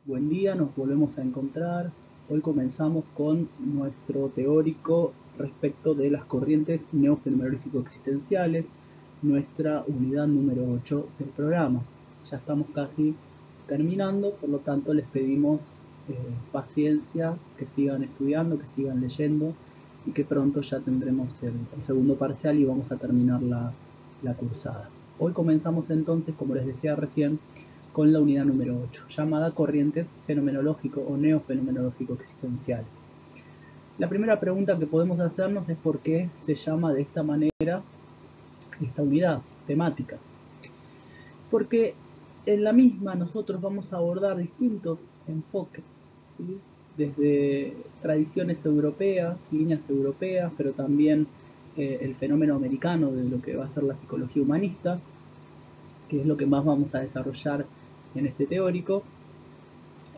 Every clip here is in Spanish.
Buen día, nos volvemos a encontrar. Hoy comenzamos con nuestro teórico respecto de las corrientes neofenomenológico-existenciales, nuestra unidad número 8 del programa. Ya estamos casi terminando, por lo tanto les pedimos paciencia, que sigan estudiando, que sigan leyendo y que pronto ya tendremos el segundo parcial y vamos a terminar la cursada. Hoy comenzamos entonces, como les decía recién, con la unidad número 8, llamada corrientes fenomenológico o neofenomenológico existenciales. La primera pregunta que podemos hacernos es por qué se llama de esta manera esta unidad temática. Porque en la misma nosotros vamos a abordar distintos enfoques, ¿sí? Desde tradiciones europeas, líneas europeas, pero también el fenómeno americano de lo que va a ser la psicología humanista, que es lo que más vamos a desarrollar en este teórico,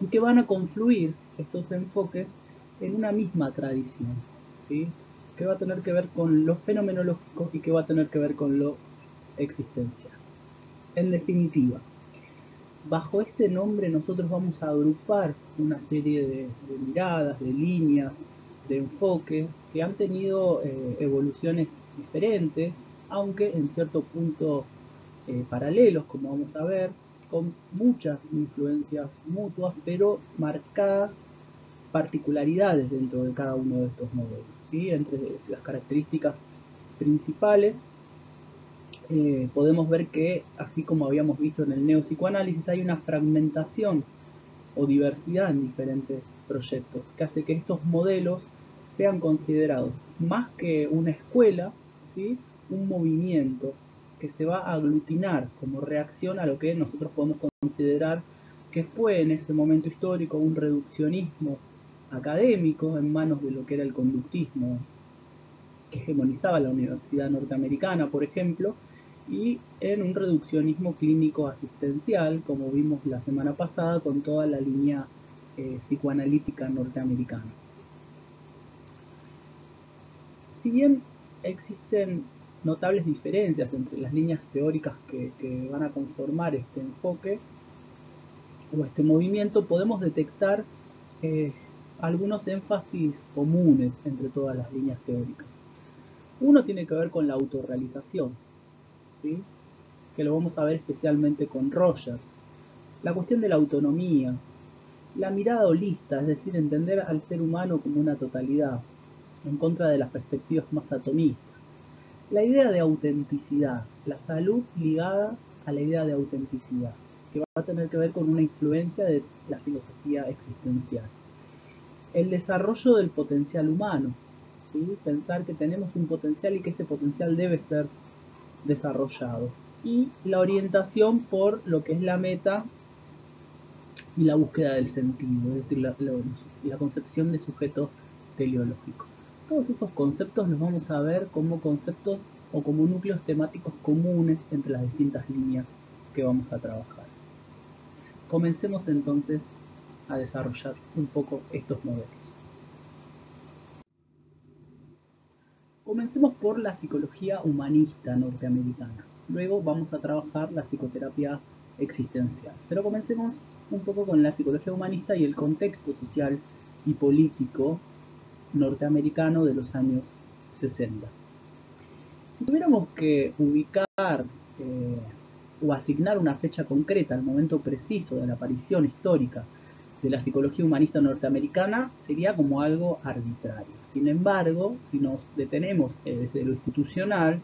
y que van a confluir estos enfoques en una misma tradición, ¿sí? Que va a tener que ver con lo fenomenológico y que va a tener que ver con lo existencial. En definitiva, bajo este nombre nosotros vamos a agrupar una serie de miradas, de líneas, de enfoques que han tenido evoluciones diferentes, aunque en cierto punto paralelos, como vamos a ver, con muchas influencias mutuas, pero marcadas particularidades dentro de cada uno de estos modelos, ¿sí? Entre las características principales podemos ver que, así como habíamos visto en el neopsicoanálisis, hay una fragmentación o diversidad en diferentes proyectos que hace que estos modelos sean considerados más que una escuela, ¿sí? Un movimiento que se va a aglutinar como reacción a lo que nosotros podemos considerar que fue en ese momento histórico un reduccionismo académico en manos de lo que era el conductismo que hegemonizaba la Universidad Norteamericana, por ejemplo, y en un reduccionismo clínico asistencial, como vimos la semana pasada con toda la línea psicoanalítica norteamericana. Si bien existen notables diferencias entre las líneas teóricas que van a conformar este enfoque o este movimiento, podemos detectar algunos énfasis comunes entre todas las líneas teóricas. Uno tiene que ver con la autorrealización, ¿sí? Que lo vamos a ver especialmente con Rogers. La cuestión de la autonomía, la mirada holista, es decir, entender al ser humano como una totalidad, en contra de las perspectivas más atomistas. La idea de autenticidad, la salud ligada a la idea de autenticidad, que va a tener que ver con una influencia de la filosofía existencial. El desarrollo del potencial humano, ¿sí? Pensar que tenemos un potencial y que ese potencial debe ser desarrollado. Y la orientación por lo que es la meta y la búsqueda del sentido, es decir, la concepción de sujeto teleológico. Todos esos conceptos los vamos a ver como conceptos o como núcleos temáticos comunes entre las distintas líneas que vamos a trabajar. Comencemos entonces a desarrollar un poco estos modelos. Comencemos por la psicología humanista norteamericana. Luego vamos a trabajar la psicoterapia existencial. Pero comencemos un poco con la psicología humanista y el contexto social y político norteamericano de los años 60. Si tuviéramos que ubicar o asignar una fecha concreta al momento preciso de la aparición histórica de la psicología humanista norteamericana, sería como algo arbitrario. Sin embargo, si nos detenemos desde lo institucional,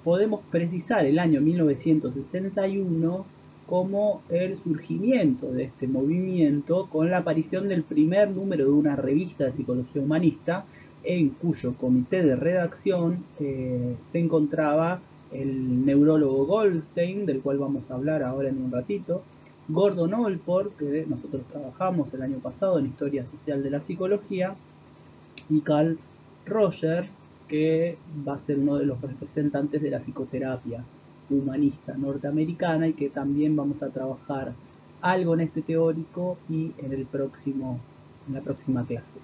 podemos precisar el año 1961 como el surgimiento de este movimiento con la aparición del primer número de una revista de psicología humanista en cuyo comité de redacción se encontraba el neurólogo Goldstein, del cual vamos a hablar ahora en un ratito, Gordon Allport, que nosotros trabajamos el año pasado en Historia Social de la Psicología, y Carl Rogers, que va a ser uno de los representantes de la psicoterapia humanista norteamericana y que también vamos a trabajar algo en este teórico y en la próxima clase.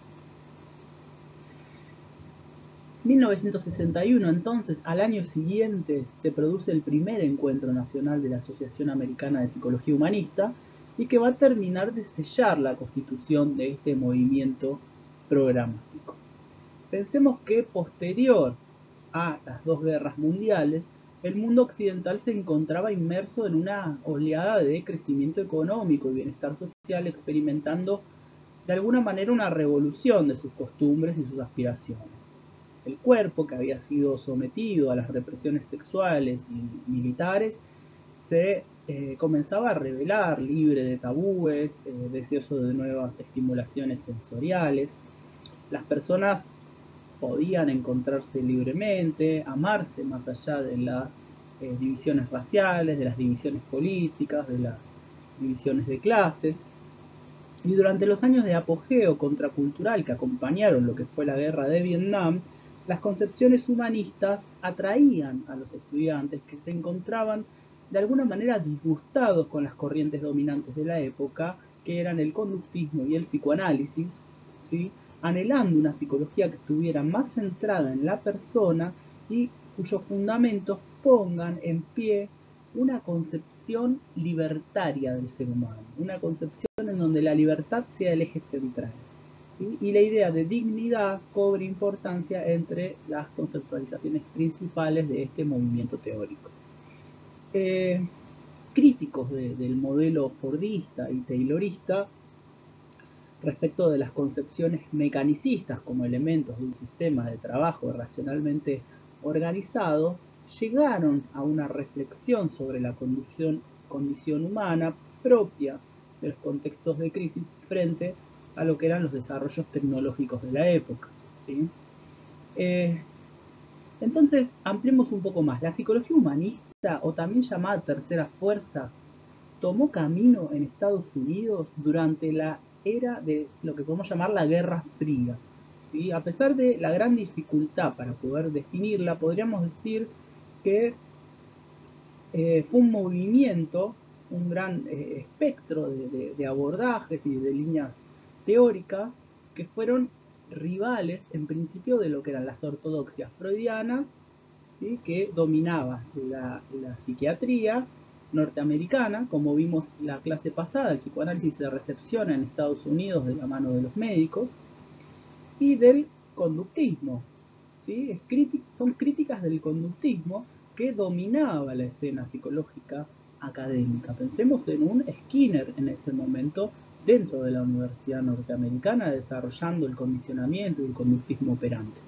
1961, entonces, al año siguiente, se produce el primer encuentro nacional de la Asociación Americana de Psicología Humanista y que va a terminar de sellar la constitución de este movimiento programático. Pensemos que posterior a las dos guerras mundiales, el mundo occidental se encontraba inmerso en una oleada de crecimiento económico y bienestar social, experimentando de alguna manera una revolución de sus costumbres y sus aspiraciones. El cuerpo, que había sido sometido a las represiones sexuales y militares, se comenzaba a revelar, libre de tabúes, deseoso de nuevas estimulaciones sensoriales. Las personas podían encontrarse libremente, amarse más allá de las divisiones raciales, de las divisiones políticas, de las divisiones de clases. Y durante los años de apogeo contracultural que acompañaron lo que fue la guerra de Vietnam, las concepciones humanistas atraían a los estudiantes que se encontraban de alguna manera disgustados con las corrientes dominantes de la época, que eran el conductismo y el psicoanálisis, ¿sí? Anhelando una psicología que estuviera más centrada en la persona y cuyos fundamentos pongan en pie una concepción libertaria del ser humano, una concepción en donde la libertad sea el eje central, ¿sí? Y la idea de dignidad cobre importancia entre las conceptualizaciones principales de este movimiento teórico. Críticos del modelo fordista y taylorista respecto de las concepciones mecanicistas como elementos de un sistema de trabajo racionalmente organizado, llegaron a una reflexión sobre la condición humana propia de los contextos de crisis frente a lo que eran los desarrollos tecnológicos de la época, ¿sí? Entonces, ampliemos un poco más. La psicología humanista, o también llamada tercera fuerza, tomó camino en Estados Unidos durante la era de lo que podemos llamar la Guerra Fría, ¿sí? A pesar de la gran dificultad para poder definirla, podríamos decir que fue un movimiento, un gran espectro de abordajes y de líneas teóricas que fueron rivales en principio de lo que eran las ortodoxias freudianas, ¿sí? Que dominaba la psiquiatría norteamericana, como vimos la clase pasada, el psicoanálisis se recepciona en Estados Unidos de la mano de los médicos, y del conductismo, ¿sí? Son críticas del conductismo que dominaba la escena psicológica académica. Pensemos en un Skinner en ese momento dentro de la Universidad Norteamericana desarrollando el condicionamiento y el conductismo operante.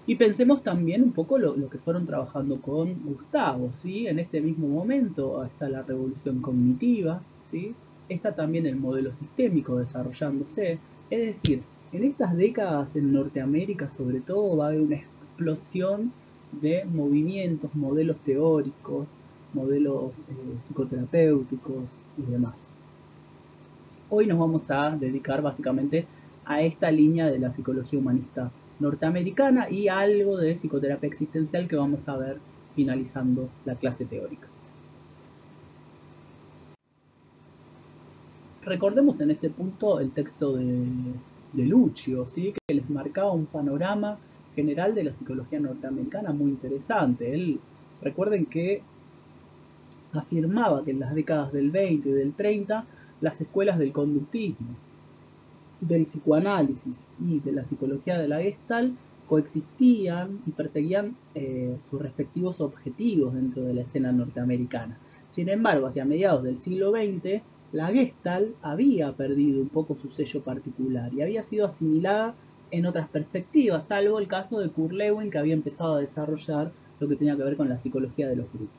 Y pensemos también un poco lo que fueron trabajando con Gustavo, ¿sí? En este mismo momento está la revolución cognitiva, ¿sí? Está también el modelo sistémico desarrollándose. Es decir, en estas décadas en Norteamérica sobre todo va a haber una explosión de movimientos, modelos teóricos, modelos psicoterapéuticos y demás. Hoy nos vamos a dedicar básicamente a esta línea de la psicología humanista norteamericana y algo de psicoterapia existencial que vamos a ver finalizando la clase teórica. Recordemos en este punto el texto de Lucio, ¿sí? Que les marcaba un panorama general de la psicología norteamericana muy interesante. Recuerden que afirmaba que en las décadas del 20 y del 30 las escuelas del conductismo, del psicoanálisis y de la psicología de la Gestalt coexistían y perseguían sus respectivos objetivos dentro de la escena norteamericana. Sin embargo, hacia mediados del siglo XX, la Gestalt había perdido un poco su sello particular y había sido asimilada en otras perspectivas, salvo el caso de Kurt Lewin, que había empezado a desarrollar lo que tenía que ver con la psicología de los grupos.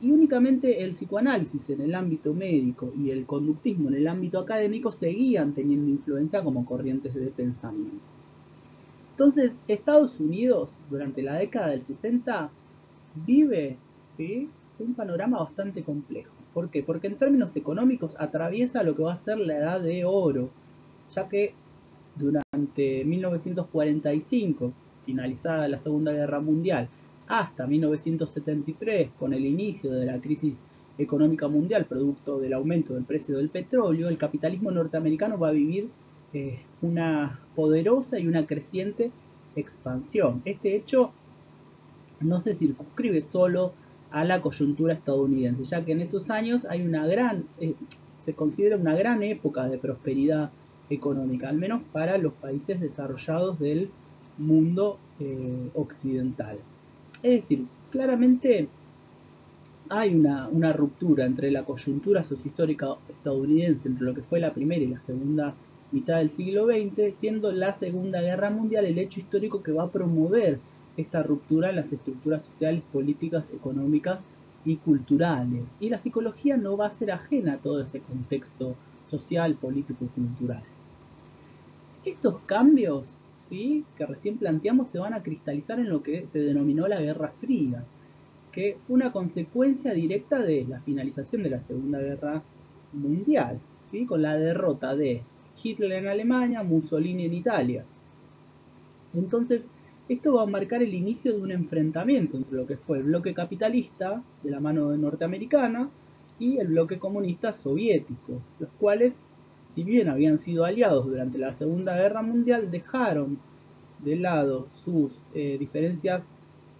Y únicamente el psicoanálisis en el ámbito médico y el conductismo en el ámbito académico seguían teniendo influencia como corrientes de pensamiento. Entonces, Estados Unidos, durante la década del 60, vive, ¿sí?, un panorama bastante complejo. ¿Por qué? Porque en términos económicos atraviesa lo que va a ser la edad de oro, ya que durante 1945, finalizada la Segunda Guerra Mundial, hasta 1973, con el inicio de la crisis económica mundial producto del aumento del precio del petróleo, el capitalismo norteamericano va a vivir una poderosa y una creciente expansión. Este hecho no se circunscribe solo a la coyuntura estadounidense, ya que en esos años hay se considera una gran época de prosperidad económica, al menos para los países desarrollados del mundo occidental. Es decir, claramente hay una ruptura entre la coyuntura sociohistórica estadounidense, entre lo que fue la primera y la segunda mitad del siglo XX, siendo la Segunda Guerra Mundial el hecho histórico que va a promover esta ruptura en las estructuras sociales, políticas, económicas y culturales. Y la psicología no va a ser ajena a todo ese contexto social, político y cultural. Estos cambios, ¿sí?, que recién planteamos se van a cristalizar en lo que se denominó la Guerra Fría, que fue una consecuencia directa de la finalización de la Segunda Guerra Mundial, ¿sí?, con la derrota de Hitler en Alemania, Mussolini en Italia. Entonces, esto va a marcar el inicio de un enfrentamiento entre lo que fue el bloque capitalista, de la mano norteamericana, y el bloque comunista soviético, los cuales, si bien habían sido aliados durante la Segunda Guerra Mundial, dejaron de lado sus diferencias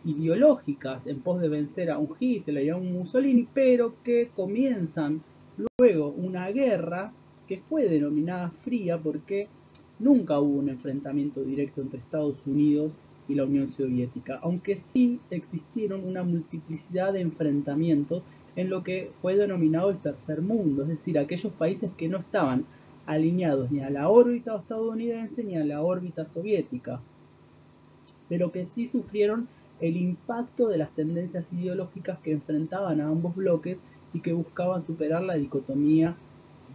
ideológicas en pos de vencer a un Hitler y a un Mussolini, pero que comienzan luego una guerra que fue denominada fría porque nunca hubo un enfrentamiento directo entre Estados Unidos y la Unión Soviética, aunque sí existieron una multiplicidad de enfrentamientos en lo que fue denominado el tercer mundo, es decir, aquellos países que no estaban alineados ni a la órbita estadounidense ni a la órbita soviética, pero que sí sufrieron el impacto de las tendencias ideológicas que enfrentaban a ambos bloques y que buscaban superar la dicotomía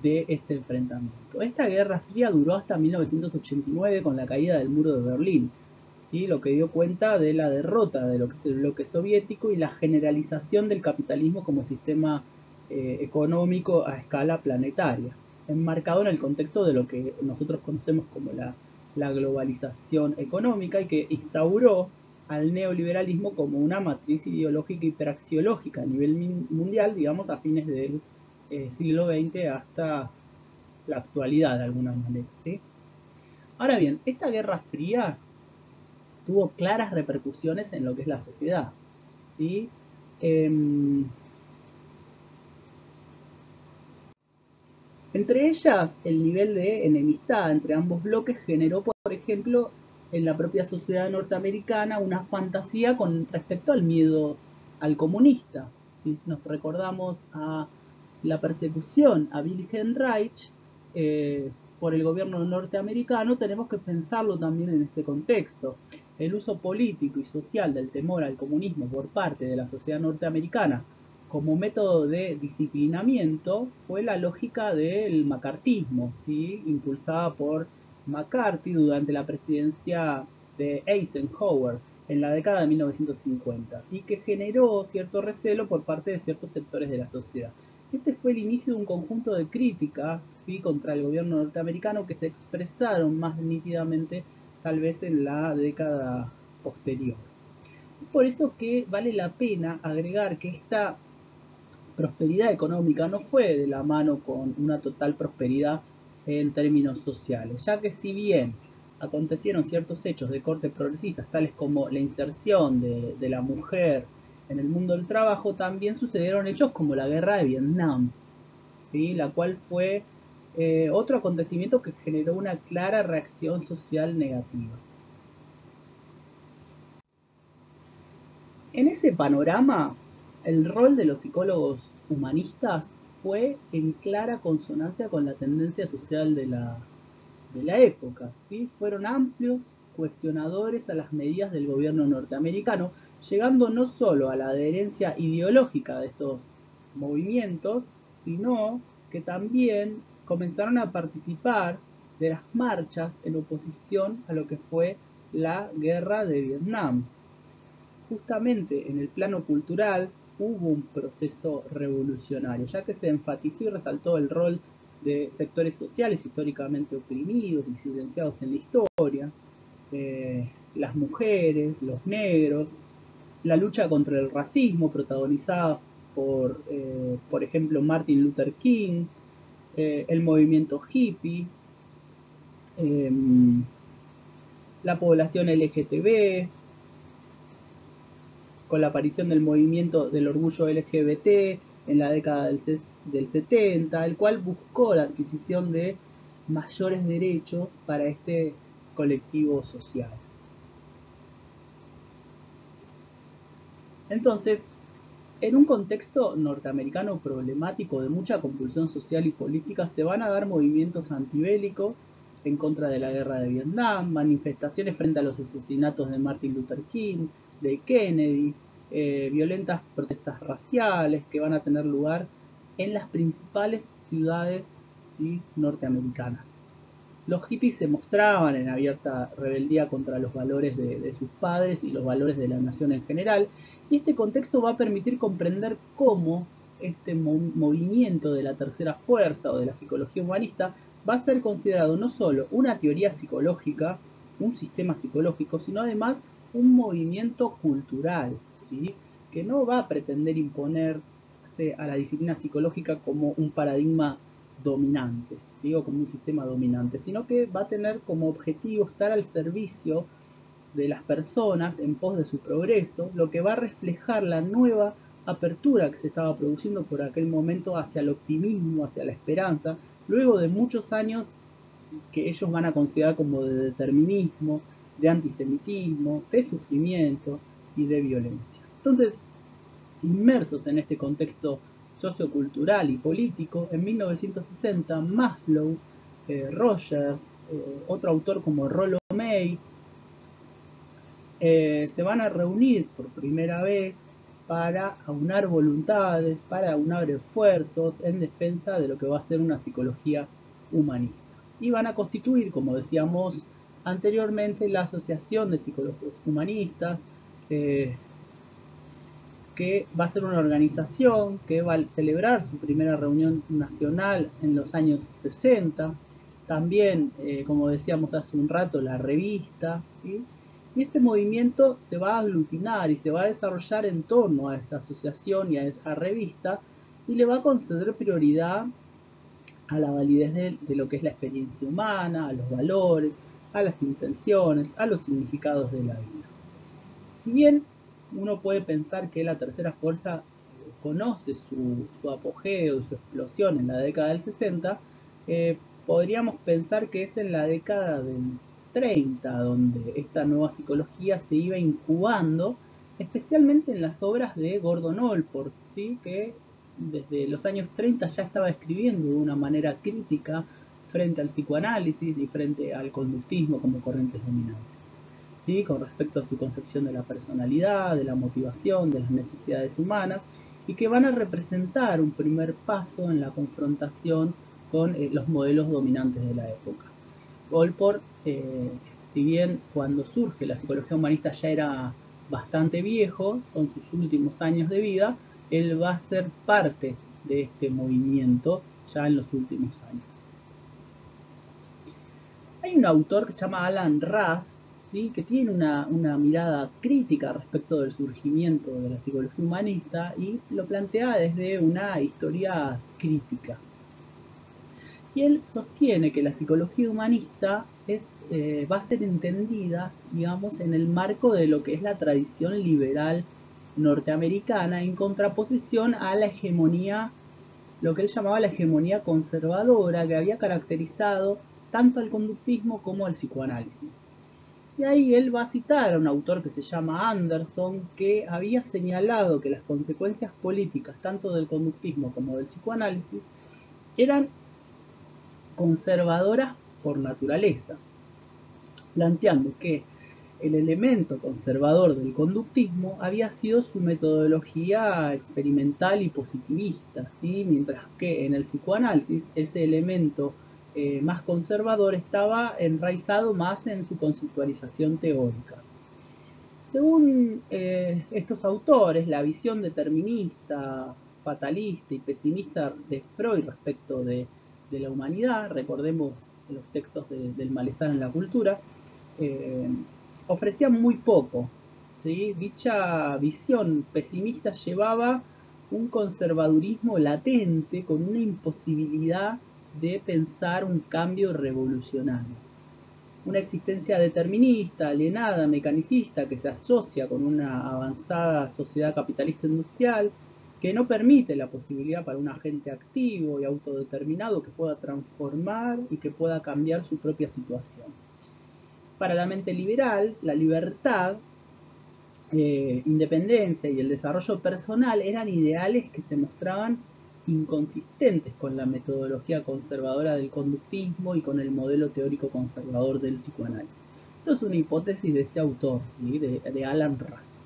de este enfrentamiento. Esta Guerra Fría duró hasta 1989 con la caída del muro de Berlín, ¿sí?, lo que dio cuenta de la derrota de lo que es el bloque soviético y la generalización del capitalismo como sistema económico a escala planetaria, enmarcado en el contexto de lo que nosotros conocemos como la globalización económica y que instauró al neoliberalismo como una matriz ideológica y praxeológica a nivel mundial, digamos, a fines del siglo XX hasta la actualidad de alguna manera, ¿sí? Ahora bien, esta Guerra Fría tuvo claras repercusiones en lo que es la sociedad, ¿sí? Entre ellas, el nivel de enemistad entre ambos bloques generó, por ejemplo, en la propia sociedad norteamericana una fantasía con respecto al miedo al comunista. Si nos recordamos a la persecución a Wilhelm Reich por el gobierno norteamericano, tenemos que pensarlo también en este contexto. El uso político y social del temor al comunismo por parte de la sociedad norteamericana como método de disciplinamiento fue la lógica del macartismo, ¿sí?, impulsada por McCarthy durante la presidencia de Eisenhower en la década de 1950 y que generó cierto recelo por parte de ciertos sectores de la sociedad. Este fue el inicio de un conjunto de críticas, ¿sí?, contra el gobierno norteamericano que se expresaron más nítidamente tal vez en la década posterior. Por eso que vale la pena agregar que esta prosperidad económica no fue de la mano con una total prosperidad en términos sociales, ya que si bien acontecieron ciertos hechos de corte progresista, tales como la inserción de la mujer en el mundo del trabajo, también sucedieron hechos como la guerra de Vietnam, ¿sí?, la cual fue otro acontecimiento que generó una clara reacción social negativa. En ese panorama, el rol de los psicólogos humanistas fue en clara consonancia con la tendencia social de la época, ¿sí? Fueron amplios cuestionadores a las medidas del gobierno norteamericano, llegando no solo a la adherencia ideológica de estos movimientos, sino que también comenzaron a participar de las marchas en oposición a lo que fue la guerra de Vietnam. Justamente en el plano cultural hubo un proceso revolucionario, ya que se enfatizó y resaltó el rol de sectores sociales históricamente oprimidos y silenciados en la historia, las mujeres, los negros, la lucha contra el racismo protagonizada por ejemplo, Martin Luther King, el movimiento hippie, eh, la población LGTB, con la aparición del movimiento del orgullo LGBT en la década del 70, el cual buscó la adquisición de mayores derechos para este colectivo social. Entonces, en un contexto norteamericano problemático de mucha convulsión social y política, se van a dar movimientos antibélicos en contra de la guerra de Vietnam, manifestaciones frente a los asesinatos de Martin Luther King, de Kennedy, violentas protestas raciales que van a tener lugar en las principales ciudades, ¿sí?, norteamericanas. Los hippies se mostraban en abierta rebeldía contra los valores de sus padres y los valores de la nación en general, y este contexto va a permitir comprender cómo este movimiento de la tercera fuerza o de la psicología humanista va a ser considerado no solo una teoría psicológica, un sistema psicológico, sino además un movimiento cultural, ¿sí?, que no va a pretender imponerse a la disciplina psicológica como un paradigma dominante, ¿sí?, o como un sistema dominante, sino que va a tener como objetivo estar al servicio de las personas en pos de su progreso, lo que va a reflejar la nueva apertura que se estaba produciendo por aquel momento hacia el optimismo, hacia la esperanza, luego de muchos años que ellos van a considerar como de determinismo, de antisemitismo, de sufrimiento y de violencia. Entonces, inmersos en este contexto sociocultural y político, en 1960 Maslow, Rogers, otro autor como Rollo May, se van a reunir por primera vez para aunar voluntades, para aunar esfuerzos en defensa de lo que va a ser una psicología humanista. Y van a constituir, como decíamos anteriormente, la Asociación de Psicólogos Humanistas, que va a ser una organización que va a celebrar su primera reunión nacional en los años 60. También, como decíamos hace un rato, la revista, ¿sí? Y este movimiento se va a aglutinar y se va a desarrollar en torno a esa asociación y a esa revista, y le va a conceder prioridad a la validez de lo que es la experiencia humana, a los valores, a las intenciones, a los significados de la vida. Si bien uno puede pensar que la tercera fuerza conoce su apogeo, su explosión en la década del 60, podríamos pensar que es en la década del 30 donde esta nueva psicología se iba incubando, especialmente en las obras de Gordon Allport, ¿sí?, que desde los años 30 ya estaba escribiendo de una manera crítica frente al psicoanálisis y frente al conductismo como corrientes dominantes, ¿sí?, con respecto a su concepción de la personalidad, de la motivación, de las necesidades humanas, y que van a representar un primer paso en la confrontación con los modelos dominantes de la época. Allport, si bien cuando surge la psicología humanista ya era bastante viejo, son sus últimos años de vida, él va a ser parte de este movimiento ya en los últimos años. Hay un autor que se llama Alan Russ, ¿sí?, que tiene una mirada crítica respecto del surgimiento de la psicología humanista y lo plantea desde una historia crítica. Y él sostiene que la psicología humanista va a ser entendida, digamos, en el marco de lo que es la tradición liberal norteamericana, en contraposición a la hegemonía, lo que él llamaba la hegemonía conservadora, que había caracterizado tanto al conductismo como al psicoanálisis. Y ahí él va a citar a un autor que se llama Anderson, que había señalado que las consecuencias políticas tanto del conductismo como del psicoanálisis eran conservadoras por naturaleza, planteando que el elemento conservador del conductismo había sido su metodología experimental y positivista, ¿sí?, mientras que en el psicoanálisis ese elemento más conservador estaba enraizado más en su conceptualización teórica. Según estos autores, la visión determinista, fatalista y pesimista de Freud respecto de la humanidad, recordemos los textos del malestar en la cultura, ofrecía muy poco, ¿sí? Dicha visión pesimista llevaba un conservadurismo latente con una imposibilidad de pensar un cambio revolucionario. una existencia determinista, alienada, mecanicista, que se asocia con una avanzada sociedad capitalista industrial, que no permite la posibilidad para un agente activo y autodeterminado que pueda transformar y que pueda cambiar su propia situación. Para la mente liberal, la libertad, independencia y el desarrollo personal eran ideales que se mostraban inconsistentes con la metodología conservadora del conductismo y con el modelo teórico conservador del psicoanálisis. Esto es una hipótesis de este autor, ¿sí? de Alan Russell.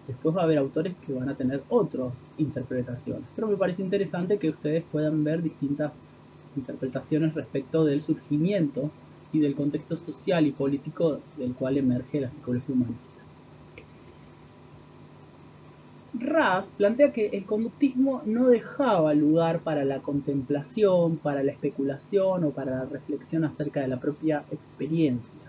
Después va a haber autores que van a tener otras interpretaciones, pero me parece interesante que ustedes puedan ver distintas interpretaciones respecto del surgimiento y del contexto social y político del cual emerge la psicología humanista. Raz plantea que el conductismo no dejaba lugar para la contemplación, para la especulación o para la reflexión acerca de la propia experiencia.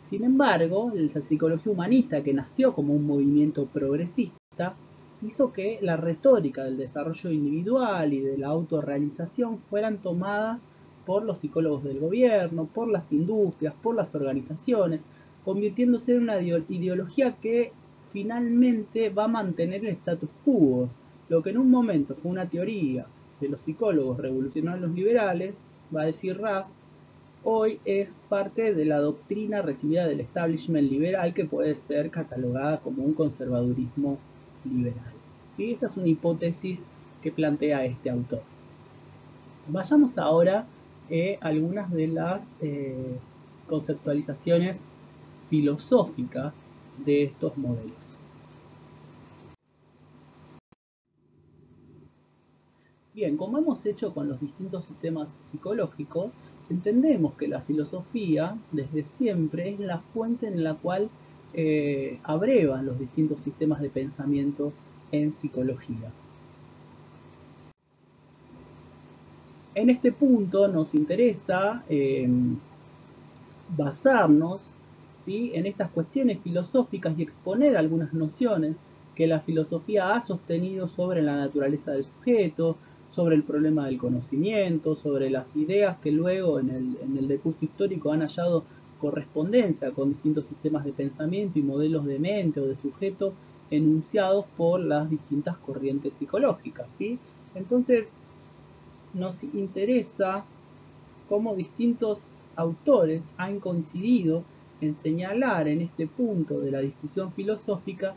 Sin embargo, la psicología humanista, que nació como un movimiento progresista, hizo que la retórica del desarrollo individual y de la autorrealización fueran tomadas por los psicólogos del gobierno, por las industrias, por las organizaciones, convirtiéndose en una ideología que finalmente va a mantener el status quo. Lo que en un momento fue una teoría de los psicólogos revolucionarios liberales, va a decir Raz, hoy es parte de la doctrina recibida del establishment liberal que puede ser catalogada como un conservadurismo liberal. ¿Sí? Esta es una hipótesis que plantea este autor. Vayamos ahora a algunas de las conceptualizaciones filosóficas de estos modelos. Bien, como hemos hecho con los distintos sistemas psicológicos, entendemos que la filosofía desde siempre es la fuente en la cual abrevan los distintos sistemas de pensamiento en psicología. En este punto nos interesa basarnos, ¿sí?, en estas cuestiones filosóficas y exponer algunas nociones que la filosofía ha sostenido sobre la naturaleza del sujeto, sobre el problema del conocimiento, sobre las ideas que luego en el decurso histórico han hallado correspondencia con distintos sistemas de pensamiento y modelos de mente o de sujeto enunciados por las distintas corrientes psicológicas, ¿sí? Entonces, nos interesa cómo distintos autores han coincidido en señalar en este punto de la discusión filosófica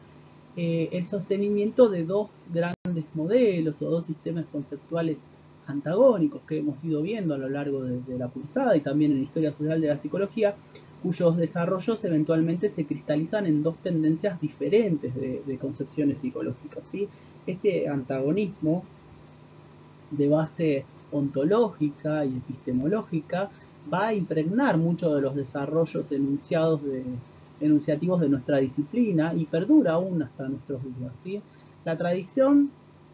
el sostenimiento de dos grandes modelos o dos sistemas conceptuales antagónicos que hemos ido viendo a lo largo de la cursada y también en la historia social de la psicología, cuyos desarrollos eventualmente se cristalizan en dos tendencias diferentes de concepciones psicológicas, ¿sí? Este antagonismo de base ontológica y epistemológica va a impregnar muchos de los desarrollos enunciativos de nuestra disciplina y perdura aún hasta nuestros días, ¿sí? La tradición,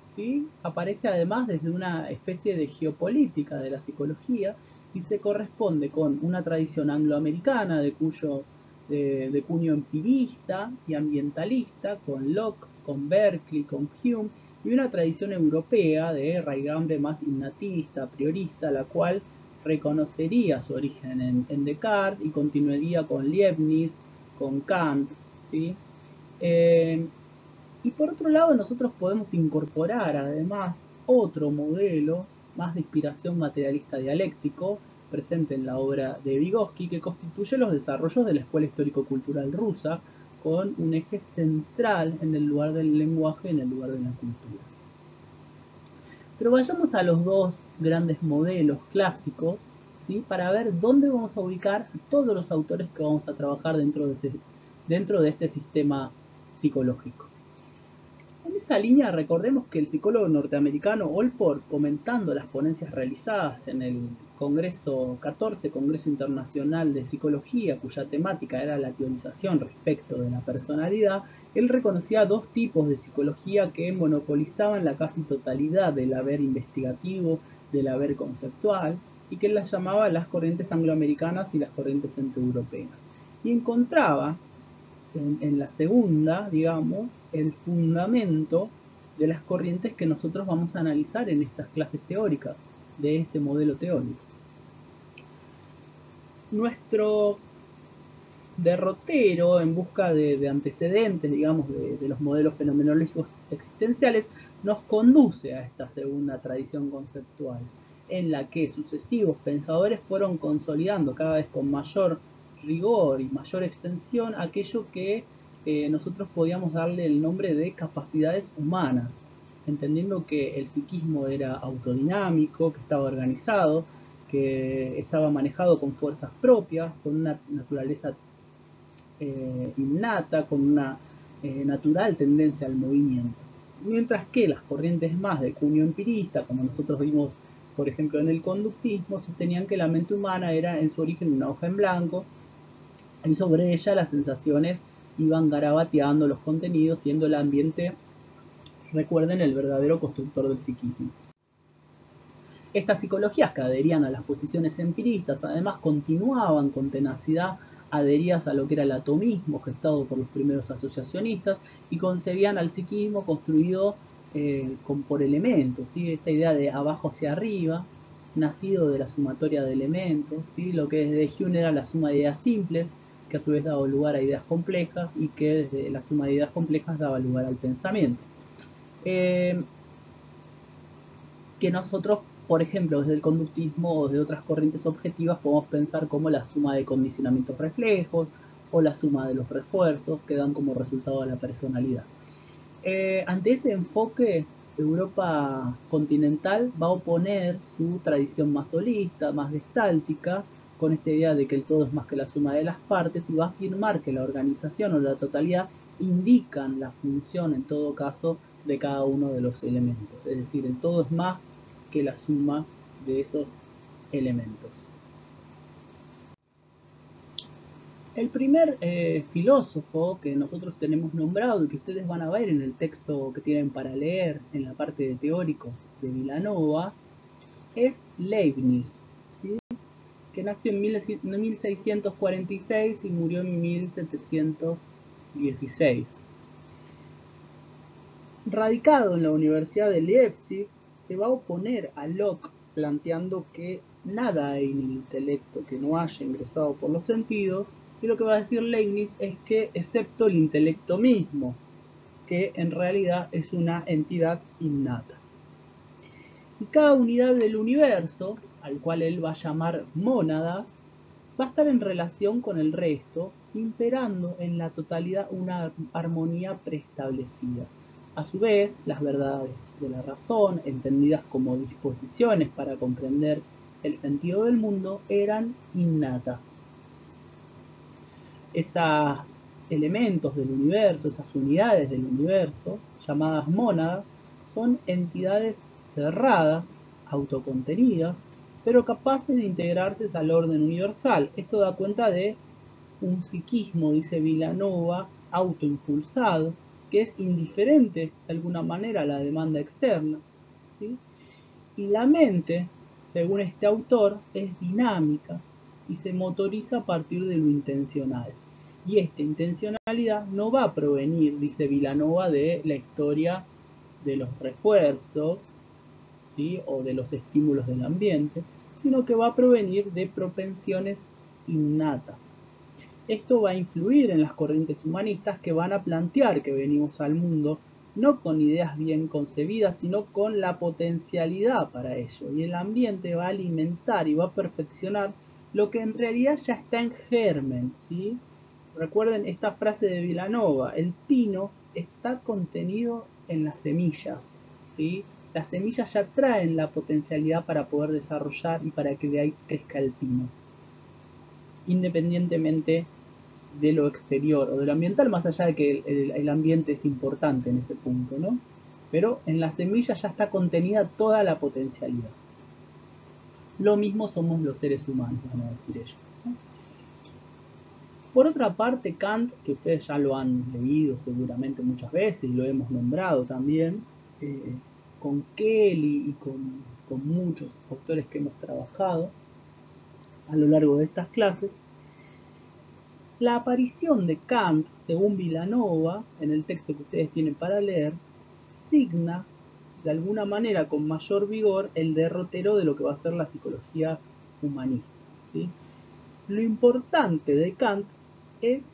¿sí?, aparece además desde una especie de geopolítica de la psicología y se corresponde con una tradición angloamericana de cuño empirista y ambientalista, con Locke, con Berkeley, con Hume, y una tradición europea de raigambre más innatista, priorista, la cual reconocería su origen en Descartes y continuaría con Leibniz, con Kant, ¿sí? Y por otro lado nosotros podemos incorporar además otro modelo más de inspiración materialista dialéctico presente en la obra de Vygotsky, que constituye los desarrollos de la escuela histórico-cultural rusa, con un eje central en el lugar del lenguaje y en el lugar de la cultura. Pero vayamos a los dos grandes modelos clásicos, ¿sí?, para ver dónde vamos a ubicar todos los autores que vamos a trabajar dentro de este sistema psicológico. En esa línea, recordemos que el psicólogo norteamericano Allport, comentando las ponencias realizadas en el Congreso 14, Congreso Internacional de Psicología, cuya temática era la teorización respecto de la personalidad, él reconocía dos tipos de psicología que monopolizaban la casi totalidad del haber investigativo, del haber conceptual, y que él las llamaba las corrientes angloamericanas y las corrientes centroeuropeas. Y encontraba en la segunda, digamos, el fundamento de las corrientes que nosotros vamos a analizar en estas clases teóricas de este modelo teórico. Nuestro derrotero en busca de antecedentes, digamos, de los modelos fenomenológicos existenciales, nos conduce a esta segunda tradición conceptual, en la que sucesivos pensadores fueron consolidando cada vez con mayor rigor y mayor extensión aquello que nosotros podíamos darle el nombre de capacidades humanas, entendiendo que el psiquismo era autodinámico, que estaba organizado, que estaba manejado con fuerzas propias, con una naturaleza innata, con una natural tendencia al movimiento. Mientras que las corrientes más de cuño empirista, como nosotros vimos por ejemplo en el conductismo, sostenían que la mente humana era en su origen una hoja en blanco y sobre ella las sensaciones iban garabateando los contenidos, siendo el ambiente, recuerden, el verdadero constructor del psiquismo. Estas psicologías que adherían a las posiciones empiristas, además continuaban con tenacidad adheridas a lo que era el atomismo gestado por los primeros asociacionistas y concebían al psiquismo construido por elementos, ¿sí? Esta idea de abajo hacia arriba, nacido de la sumatoria de elementos, ¿sí? Lo que desde Hume era la suma de ideas simples, que a su vez daba lugar a ideas complejas y que desde la suma de ideas complejas daba lugar al pensamiento. Que nosotros, por ejemplo, desde el conductismo o de otras corrientes objetivas, podemos pensar como la suma de condicionamientos reflejos o la suma de los refuerzos que dan como resultado a la personalidad. Ante ese enfoque, Europa continental va a oponer su tradición más holista, más gestáltica, con esta idea de que el todo es más que la suma de las partes, y va a afirmar que la organización o la totalidad indican la función, en todo caso, de cada uno de los elementos. Es decir, el todo es más que la suma de esos elementos. El primer filósofo que nosotros tenemos nombrado y que ustedes van a ver en el texto que tienen para leer en la parte de teóricos de Vilanova es Leibniz, ¿sí? Que nació en 1646 y murió en 1716. Radicado en la Universidad de Leipzig, se va a oponer a Locke planteando que nada hay en el intelecto que no haya ingresado por los sentidos, y lo que va a decir Leibniz es que excepto el intelecto mismo, que en realidad es una entidad innata. Y cada unidad del universo, al cual él va a llamar mónadas, va a estar en relación con el resto, imperando en la totalidad una armonía preestablecida. A su vez, las verdades de la razón, entendidas como disposiciones para comprender el sentido del mundo, eran innatas. Esos elementos del universo, esas unidades del universo, llamadas mónadas, son entidades cerradas, autocontenidas, pero capaces de integrarse al orden universal. Esto da cuenta de un psiquismo, dice Vilanova, autoimpulsado, que es indiferente de alguna manera a la demanda externa, ¿sí? Y la mente, según este autor, es dinámica y se motoriza a partir de lo intencional. Y esta intencionalidad no va a provenir, dice Vilanova, de la historia de los refuerzos, ¿sí? O de los estímulos del ambiente, sino que va a provenir de propensiones innatas. Esto va a influir en las corrientes humanistas que van a plantear que venimos al mundo no con ideas bien concebidas, sino con la potencialidad para ello. Y el ambiente va a alimentar y va a perfeccionar lo que en realidad ya está en germen, ¿sí? Recuerden esta frase de Vilanova: el pino está contenido en las semillas, ¿sí? Las semillas ya traen la potencialidad para poder desarrollar y para que de ahí crezca el pino, independientemente de lo exterior o de lo ambiental, más allá de que el ambiente es importante en ese punto, ¿no? Pero en la semilla ya está contenida toda la potencialidad. Lo mismo somos los seres humanos, van a decir ellos, ¿no? Por otra parte, Kant, que ustedes ya lo han leído seguramente muchas veces y lo hemos nombrado también, con Kelly y con muchos autores que hemos trabajado a lo largo de estas clases, la aparición de Kant, según Vilanova, en el texto que ustedes tienen para leer, signa de alguna manera con mayor vigor el derrotero de lo que va a ser la psicología humanista, ¿sí? Lo importante de Kant es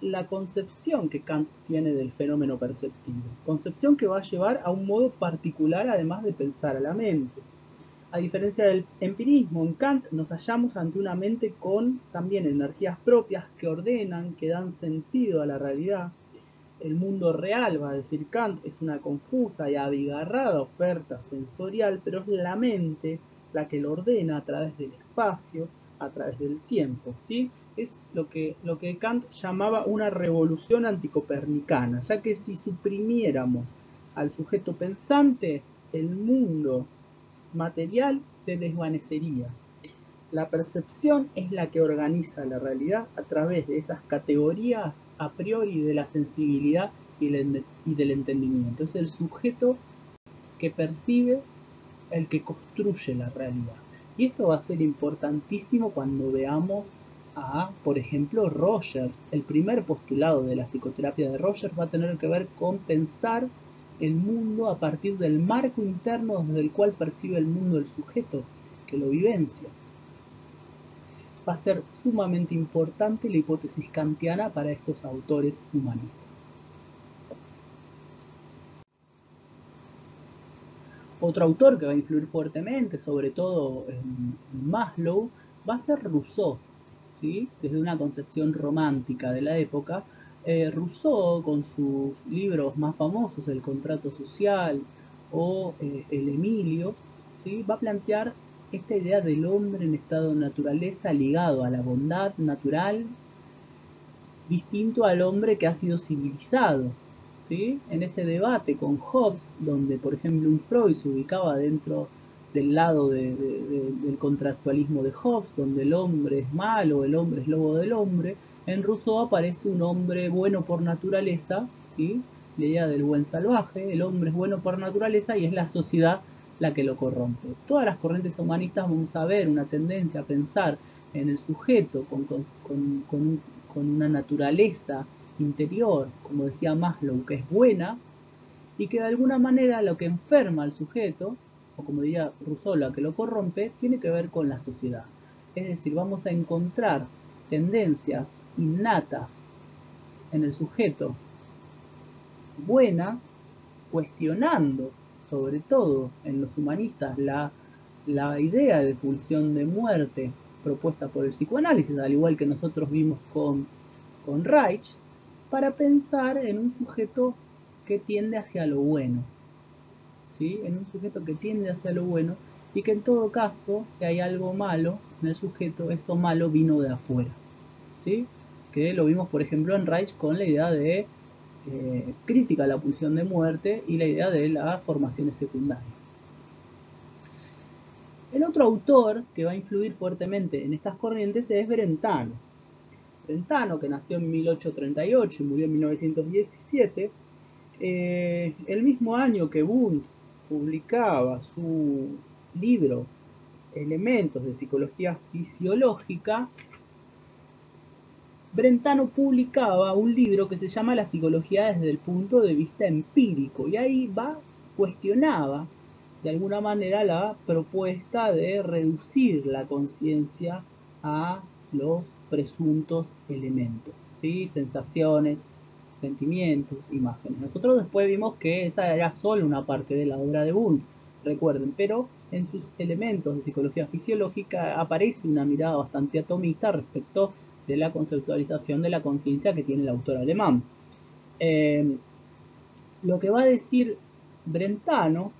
la concepción que Kant tiene del fenómeno perceptivo, concepción que va a llevar a un modo particular además de pensar a la mente. A diferencia del empirismo, en Kant nos hallamos ante una mente con también energías propias que ordenan, que dan sentido a la realidad. El mundo real, va a decir Kant, es una confusa y abigarrada oferta sensorial, pero es la mente la que lo ordena a través del espacio, a través del tiempo, ¿sí? Es lo que Kant llamaba una revolución anticopernicana, ya que si suprimiéramos al sujeto pensante, el mundo material se desvanecería. La percepción es la que organiza la realidad a través de esas categorías a priori de la sensibilidad y del entendimiento. Es el sujeto que percibe, el que construye la realidad. Y esto va a ser importantísimo cuando veamos a, por ejemplo, Rogers. El primer postulado de la psicoterapia de Rogers va a tener que ver con pensar el mundo a partir del marco interno desde el cual percibe el mundo el sujeto, que lo vivencia. Va a ser sumamente importante la hipótesis kantiana para estos autores humanistas. Otro autor que va a influir fuertemente, sobre todo en Maslow, va a ser Rousseau, ¿sí? Desde una concepción romántica de la época. Rousseau, con sus libros más famosos, El contrato social o El Emilio, ¿sí? Va a plantear esta idea del hombre en estado de naturaleza ligado a la bondad natural, distinto al hombre que ha sido civilizado, ¿sí? En ese debate con Hobbes, donde por ejemplo un Freud se ubicaba dentro del lado del contractualismo de Hobbes, donde el hombre es malo, el hombre es lobo del hombre, en Rousseau aparece un hombre bueno por naturaleza, ¿sí? La idea del buen salvaje, el hombre es bueno por naturaleza y es la sociedad la que lo corrompe. Todas las corrientes humanistas vamos a ver una tendencia a pensar en el sujeto con una naturaleza interior, como decía Maslow, que es buena, y que de alguna manera lo que enferma al sujeto, o como diría Rousseau, lo que lo corrompe, tiene que ver con la sociedad. Es decir, vamos a encontrar tendencias innatas en el sujeto buenas, cuestionando, sobre todo en los humanistas, la idea de pulsión de muerte propuesta por el psicoanálisis, al igual que nosotros vimos con Reich, para pensar en un sujeto que tiende hacia lo bueno, ¿sí? En un sujeto que tiende hacia lo bueno y que en todo caso, si hay algo malo en el sujeto, eso malo vino de afuera, ¿sí? Que lo vimos, por ejemplo, en Reich con la idea de crítica a la pulsión de muerte y la idea de las formaciones secundarias. El otro autor que va a influir fuertemente en estas corrientes es Brentano. Brentano, que nació en 1838 y murió en 1917, el mismo año que Wundt publicaba su libro Elementos de Psicología Fisiológica, Brentano publicaba un libro que se llama La psicología desde el punto de vista empírico, y ahí cuestionaba de alguna manera la propuesta de reducir la conciencia a los presuntos elementos, ¿sí? Sensaciones, sentimientos, imágenes. Nosotros después vimos que esa era solo una parte de la obra de Wundt, recuerden, pero en sus elementos de psicología fisiológica aparece una mirada bastante atomista respecto de la conceptualización de la conciencia que tiene el autor alemán. Lo que va a decir Brentano,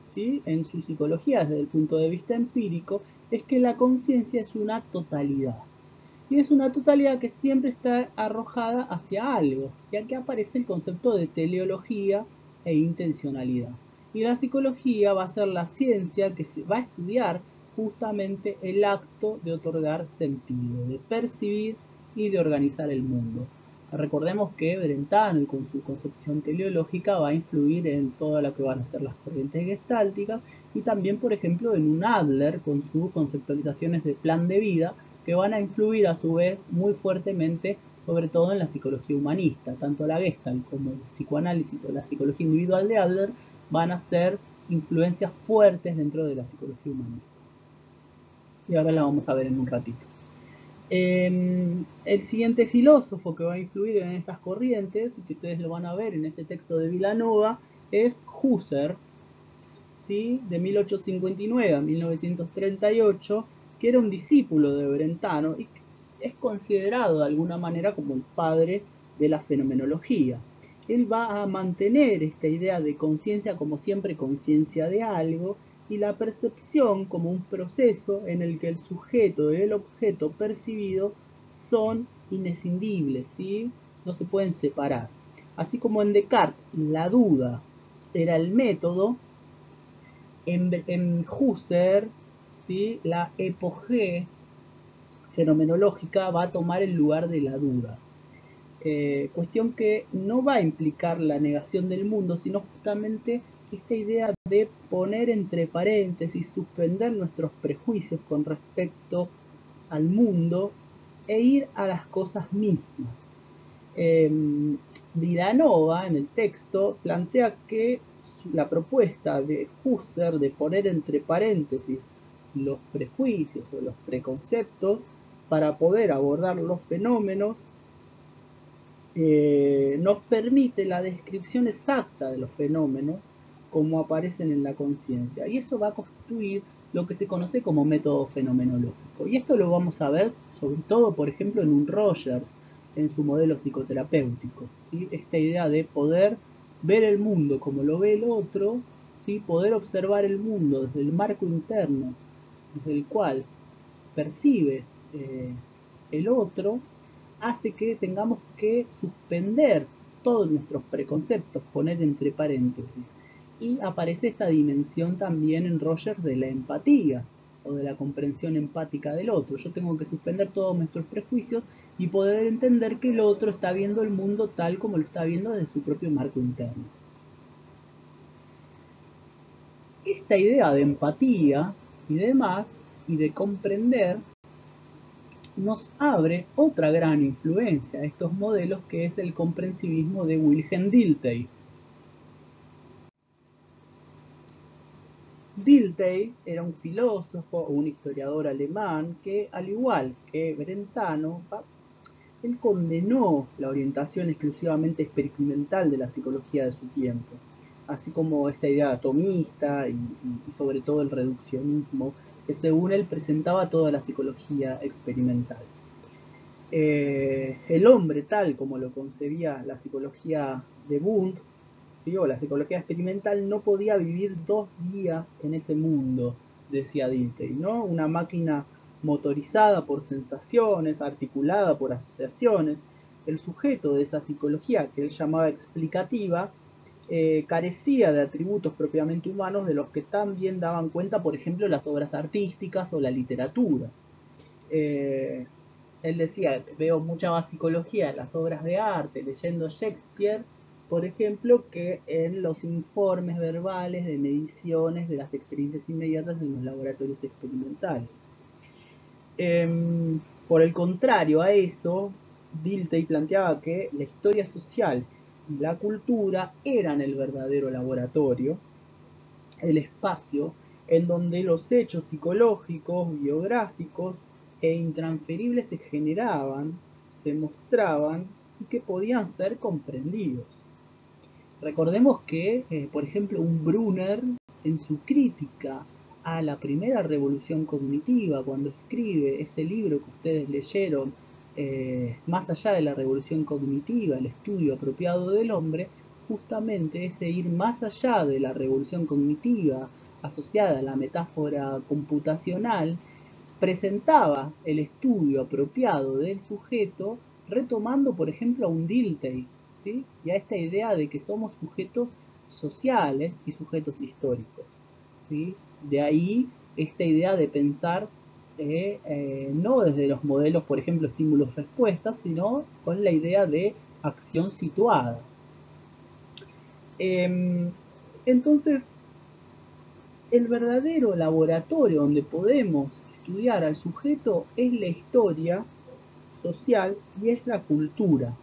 ¿sí?, en su psicología desde el punto de vista empírico, es que la conciencia es una totalidad. Y es una totalidad que siempre está arrojada hacia algo. Y aquí aparece el concepto de teleología e intencionalidad. Y la psicología va a ser la ciencia que va a estudiar justamente el acto de otorgar sentido, de percibir y de organizar el mundo. Recordemos que Brentano, con su concepción teleológica, va a influir en todo lo que van a ser las corrientes gestálticas y también, por ejemplo, en un Adler con sus conceptualizaciones de plan de vida, que van a influir a su vez muy fuertemente, sobre todo en la psicología humanista. Tanto la Gestalt como el psicoanálisis o la psicología individual de Adler van a ser influencias fuertes dentro de la psicología humanista. Y ahora la vamos a ver en un ratito. El siguiente filósofo que va a influir en estas corrientes, y que ustedes lo van a ver en ese texto de Vilanova, es Husserl, ¿sí? De 1859 a 1938, que era un discípulo de Brentano y es considerado de alguna manera como el padre de la fenomenología. Él va a mantener esta idea de conciencia como siempre conciencia de algo y la percepción como un proceso en el que el sujeto y el objeto percibido son inescindibles, ¿sí? No se pueden separar. Así como en Descartes la duda era el método, en Husserl, ¿sí? La epogé fenomenológica va a tomar el lugar de la duda. Cuestión que no va a implicar la negación del mundo, sino justamente esta idea de poner entre paréntesis, suspender nuestros prejuicios con respecto al mundo e ir a las cosas mismas. Vilanova en el texto plantea que la propuesta de Husserl de poner entre paréntesis los prejuicios o los preconceptos para poder abordar los fenómenos nos permite la descripción exacta de los fenómenos como aparecen en la conciencia, y eso va a constituir lo que se conoce como método fenomenológico. Y esto lo vamos a ver sobre todo, por ejemplo, en un Rogers, en su modelo psicoterapéutico, ¿sí? Esta idea de poder ver el mundo como lo ve el otro, ¿sí? Poder observar el mundo desde el marco interno, desde el cual percibe el otro, hace que tengamos que suspender todos nuestros preconceptos, poner entre paréntesis. Y aparece esta dimensión también en Rogers de la empatía o de la comprensión empática del otro. Yo tengo que suspender todos nuestros prejuicios y poder entender que el otro está viendo el mundo tal como lo está viendo desde su propio marco interno. Esta idea de empatía y demás, y de comprender, nos abre otra gran influencia a estos modelos, que es el comprensivismo de Wilhelm Dilthey. Dilthey era un filósofo, un historiador alemán que, al igual que Brentano, él condenó la orientación exclusivamente experimental de la psicología de su tiempo, así como esta idea atomista y sobre todo el reduccionismo, que según él presentaba toda la psicología experimental. El hombre tal como lo concebía la psicología de Wundt, ¿sí? O la psicología experimental, no podía vivir 2 días en ese mundo, decía Dilthey, ¿no? Una máquina motorizada por sensaciones, articulada por asociaciones. El sujeto de esa psicología, que él llamaba explicativa, carecía de atributos propiamente humanos de los que también daban cuenta, por ejemplo, las obras artísticas o la literatura. Él decía, veo mucha más psicología en las obras de arte, leyendo Shakespeare, por ejemplo, que en los informes verbales de mediciones de las experiencias inmediatas en los laboratorios experimentales. Por el contrario a eso, Dilthey planteaba que la historia social y la cultura eran el verdadero laboratorio, el espacio en donde los hechos psicológicos, biográficos e intransferibles se generaban, se mostraban y que podían ser comprendidos. Recordemos que, por ejemplo, un Brunner, en su crítica a la primera revolución cognitiva, cuando escribe ese libro que ustedes leyeron, Más allá de la revolución cognitiva, el estudio apropiado del hombre, justamente ese ir más allá de la revolución cognitiva asociada a la metáfora computacional, presentaba el estudio apropiado del sujeto retomando, por ejemplo, a un Dilthey, ¿sí? Y a esta idea de que somos sujetos sociales y sujetos históricos, ¿sí? De ahí esta idea de pensar no desde los modelos, por ejemplo, estímulos-respuestas, sino con la idea de acción situada. Entonces, el verdadero laboratorio donde podemos estudiar al sujeto es la historia social y es la cultura,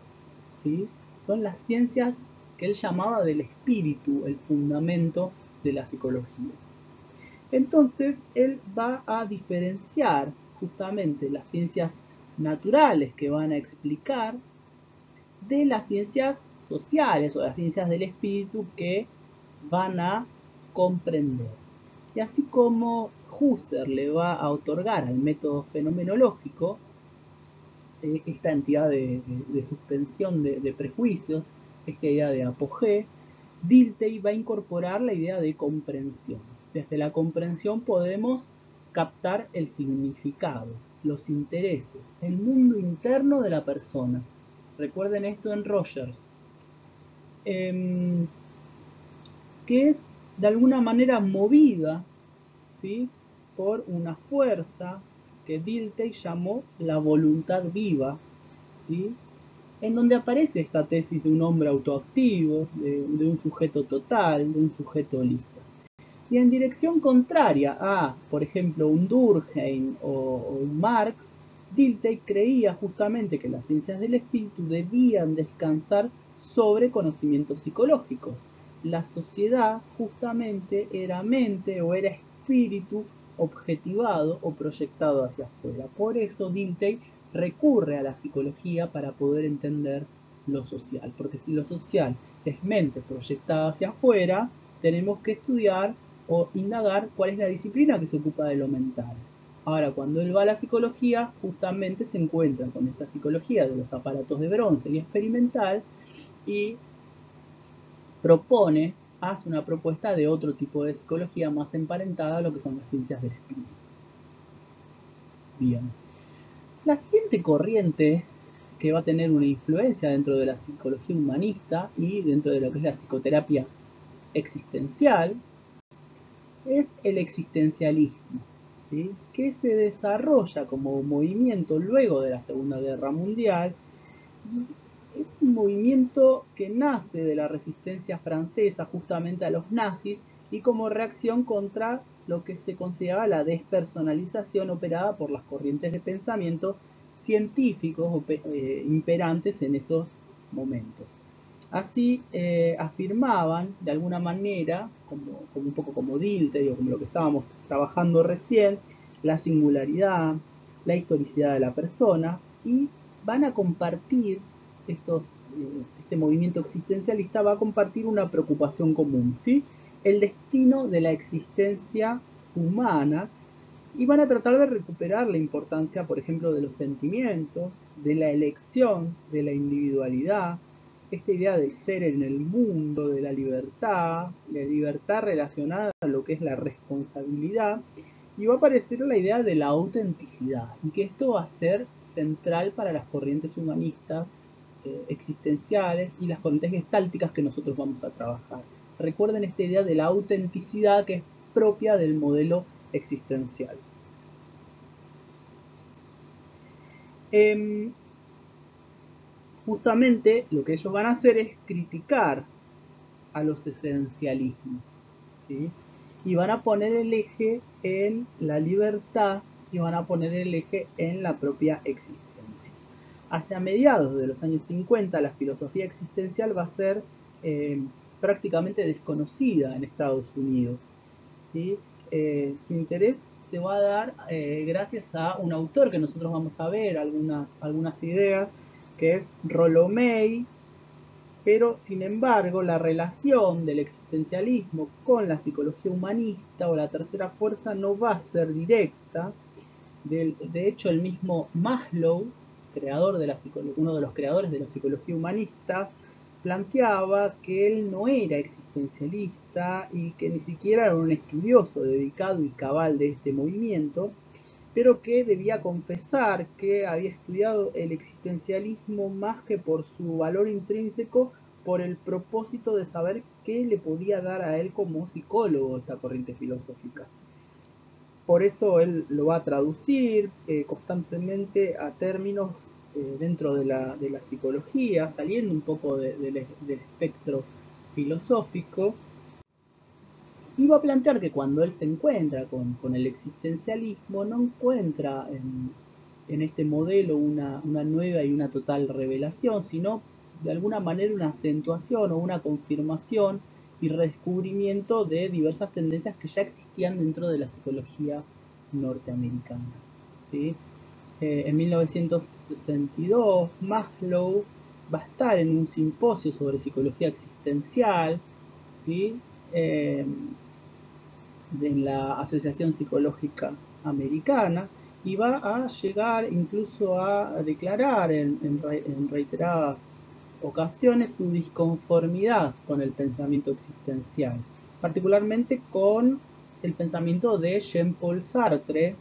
¿sí? Son las ciencias que él llamaba del espíritu, el fundamento de la psicología. Entonces, él va a diferenciar justamente las ciencias naturales que van a explicar de las ciencias sociales o las ciencias del espíritu que van a comprender. Y así como Husserl le va a otorgar al método fenomenológico esta entidad de suspensión de prejuicios, esta idea de apogeo, Dilthey va a incorporar la idea de comprensión. Desde la comprensión podemos captar el significado, los intereses, el mundo interno de la persona. Recuerden esto en Rogers, que es de alguna manera movida, ¿sí?, por una fuerza que Dilthey llamó la voluntad viva, ¿sí?, en donde aparece esta tesis de un hombre autoactivo, de un sujeto total, de un sujeto holista. Y en dirección contraria a, por ejemplo, un Durkheim o un Marx, Dilthey creía justamente que las ciencias del espíritu debían descansar sobre conocimientos psicológicos. La sociedad justamente era mente o era espíritu objetivado o proyectado hacia afuera. Por eso Dilthey recurre a la psicología para poder entender lo social, porque si lo social es mente proyectada hacia afuera, tenemos que estudiar o indagar cuál es la disciplina que se ocupa de lo mental. Ahora, cuando él va a la psicología, justamente se encuentra con esa psicología de los aparatos de bronce y experimental y hace una propuesta de otro tipo de psicología más emparentada a lo que son las ciencias del espíritu. Bien. La siguiente corriente que va a tener una influencia dentro de la psicología humanista y dentro de lo que es la psicoterapia existencial es el existencialismo, ¿sí?, que se desarrolla como movimiento luego de la Segunda Guerra Mundial. Es un movimiento que nace de la resistencia francesa justamente a los nazis y como reacción contra lo que se consideraba la despersonalización operada por las corrientes de pensamiento científicos imperantes en esos momentos. Así afirmaban de alguna manera, como un poco como Dilthey o como lo que estábamos trabajando recién, la singularidad, la historicidad de la persona, y van a compartir este movimiento existencialista va a compartir una preocupación común, ¿sí?, el destino de la existencia humana, y van a tratar de recuperar la importancia, por ejemplo, de los sentimientos, de la elección, de la individualidad, esta idea del ser en el mundo, de la libertad relacionada a lo que es la responsabilidad, y va a aparecer la idea de la autenticidad, y que esto va a ser central para las corrientes humanistas existenciales y las corrientes gestálticas que nosotros vamos a trabajar. Recuerden esta idea de la autenticidad que es propia del modelo existencial. Justamente lo que ellos van a hacer es criticar a los esencialismos, ¿sí?, y van a poner el eje en la libertad y van a poner el eje en la propia existencia. Hacia mediados de los años 50, la filosofía existencial va a ser prácticamente desconocida en Estados Unidos, ¿sí? Su interés se va a dar gracias a un autor que nosotros vamos a ver algunas ideas, que es Rollo May, pero sin embargo la relación del existencialismo con la psicología humanista o la tercera fuerza no va a ser directa. De hecho, el mismo Maslow, uno de los creadores de la psicología humanista, planteaba que él no era existencialista y que ni siquiera era un estudioso dedicado y cabal de este movimiento, pero que debía confesar que había estudiado el existencialismo más que por su valor intrínseco, por el propósito de saber qué le podía dar a él como psicólogo esta corriente filosófica. Por eso él lo va a traducir constantemente a términos dentro de la psicología, saliendo un poco del espectro filosófico, y va a plantear que cuando él se encuentra con el existencialismo, no encuentra en este modelo una nueva y una total revelación, sino de alguna manera una acentuación o una confirmación y redescubrimiento de diversas tendencias que ya existían dentro de la psicología norteamericana, ¿sí? En 1962, Maslow va a estar en un simposio sobre psicología existencial, ¿sí? En la Asociación Psicológica Americana, y va a llegar incluso a declarar en reiteradas ocasiones su disconformidad con el pensamiento existencial, particularmente con el pensamiento de Jean-Paul Sartre,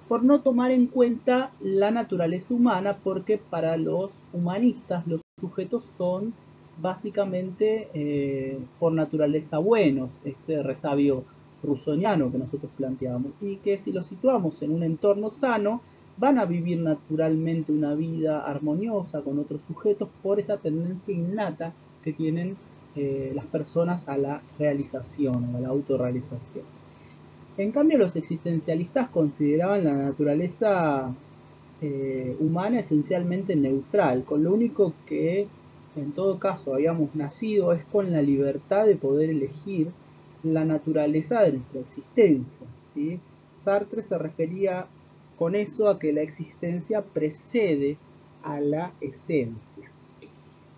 por no tomar en cuenta la naturaleza humana, porque para los humanistas los sujetos son básicamente por naturaleza buenos, este resabio rusoniano que nosotros planteamos, y que si los situamos en un entorno sano, van a vivir naturalmente una vida armoniosa con otros sujetos por esa tendencia innata que tienen las personas a la realización o a la autorrealización. En cambio, los existencialistas consideraban la naturaleza humana esencialmente neutral, con lo único que en todo caso habíamos nacido es con la libertad de poder elegir la naturaleza de nuestra existencia, ¿sí? Sartre se refería con eso a que la existencia precede a la esencia.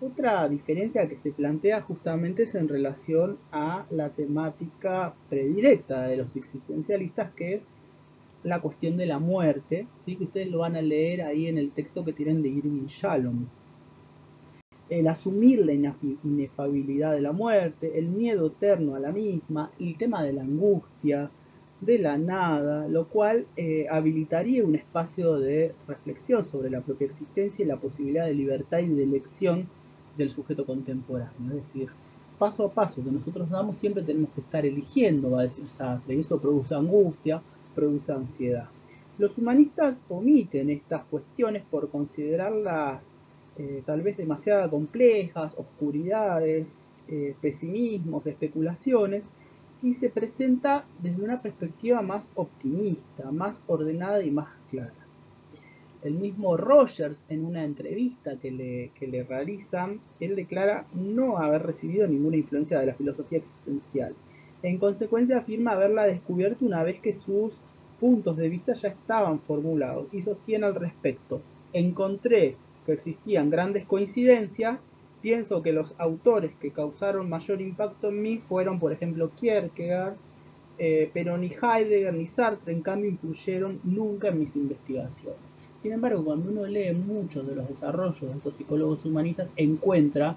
Otra diferencia que se plantea justamente es en relación a la temática predilecta de los existencialistas, que es la cuestión de la muerte, ¿sí? Que ustedes lo van a leer ahí en el texto que tienen de Irving Yalom. El asumir la inefabilidad de la muerte, el miedo eterno a la misma, el tema de la angustia, de la nada, lo cual habilitaría un espacio de reflexión sobre la propia existencia y la posibilidad de libertad y de elección del sujeto contemporáneo. Es decir, paso a paso que nosotros damos siempre tenemos que estar eligiendo, va a decir Sartre, y eso produce angustia, produce ansiedad. Los humanistas omiten estas cuestiones por considerarlas tal vez demasiado complejas, oscuridades, pesimismos, especulaciones, y se presenta desde una perspectiva más optimista, más ordenada y más clara. El mismo Rogers, en una entrevista que le realizan, él declara no haber recibido ninguna influencia de la filosofía existencial. En consecuencia afirma haberla descubierto una vez que sus puntos de vista ya estaban formulados y sostiene al respecto: encontré que existían grandes coincidencias, pienso que los autores que causaron mayor impacto en mí fueron, por ejemplo, Kierkegaard, pero ni Heidegger ni Sartre, en cambio, influyeron nunca en mis investigaciones. Sin embargo, cuando uno lee muchos de los desarrollos de estos psicólogos humanistas, encuentra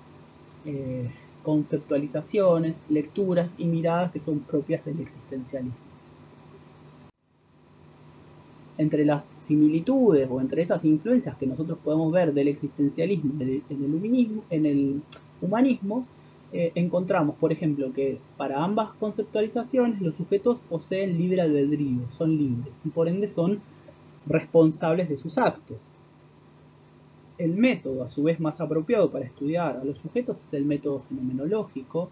conceptualizaciones, lecturas y miradas que son propias del existencialismo. Entre las similitudes o entre esas influencias que nosotros podemos ver del existencialismo en el humanismo, encontramos, por ejemplo, que para ambas conceptualizaciones los sujetos poseen libre albedrío, son libres y por ende son responsables de sus actos. El método, a su vez, más apropiado para estudiar a los sujetos es el método fenomenológico.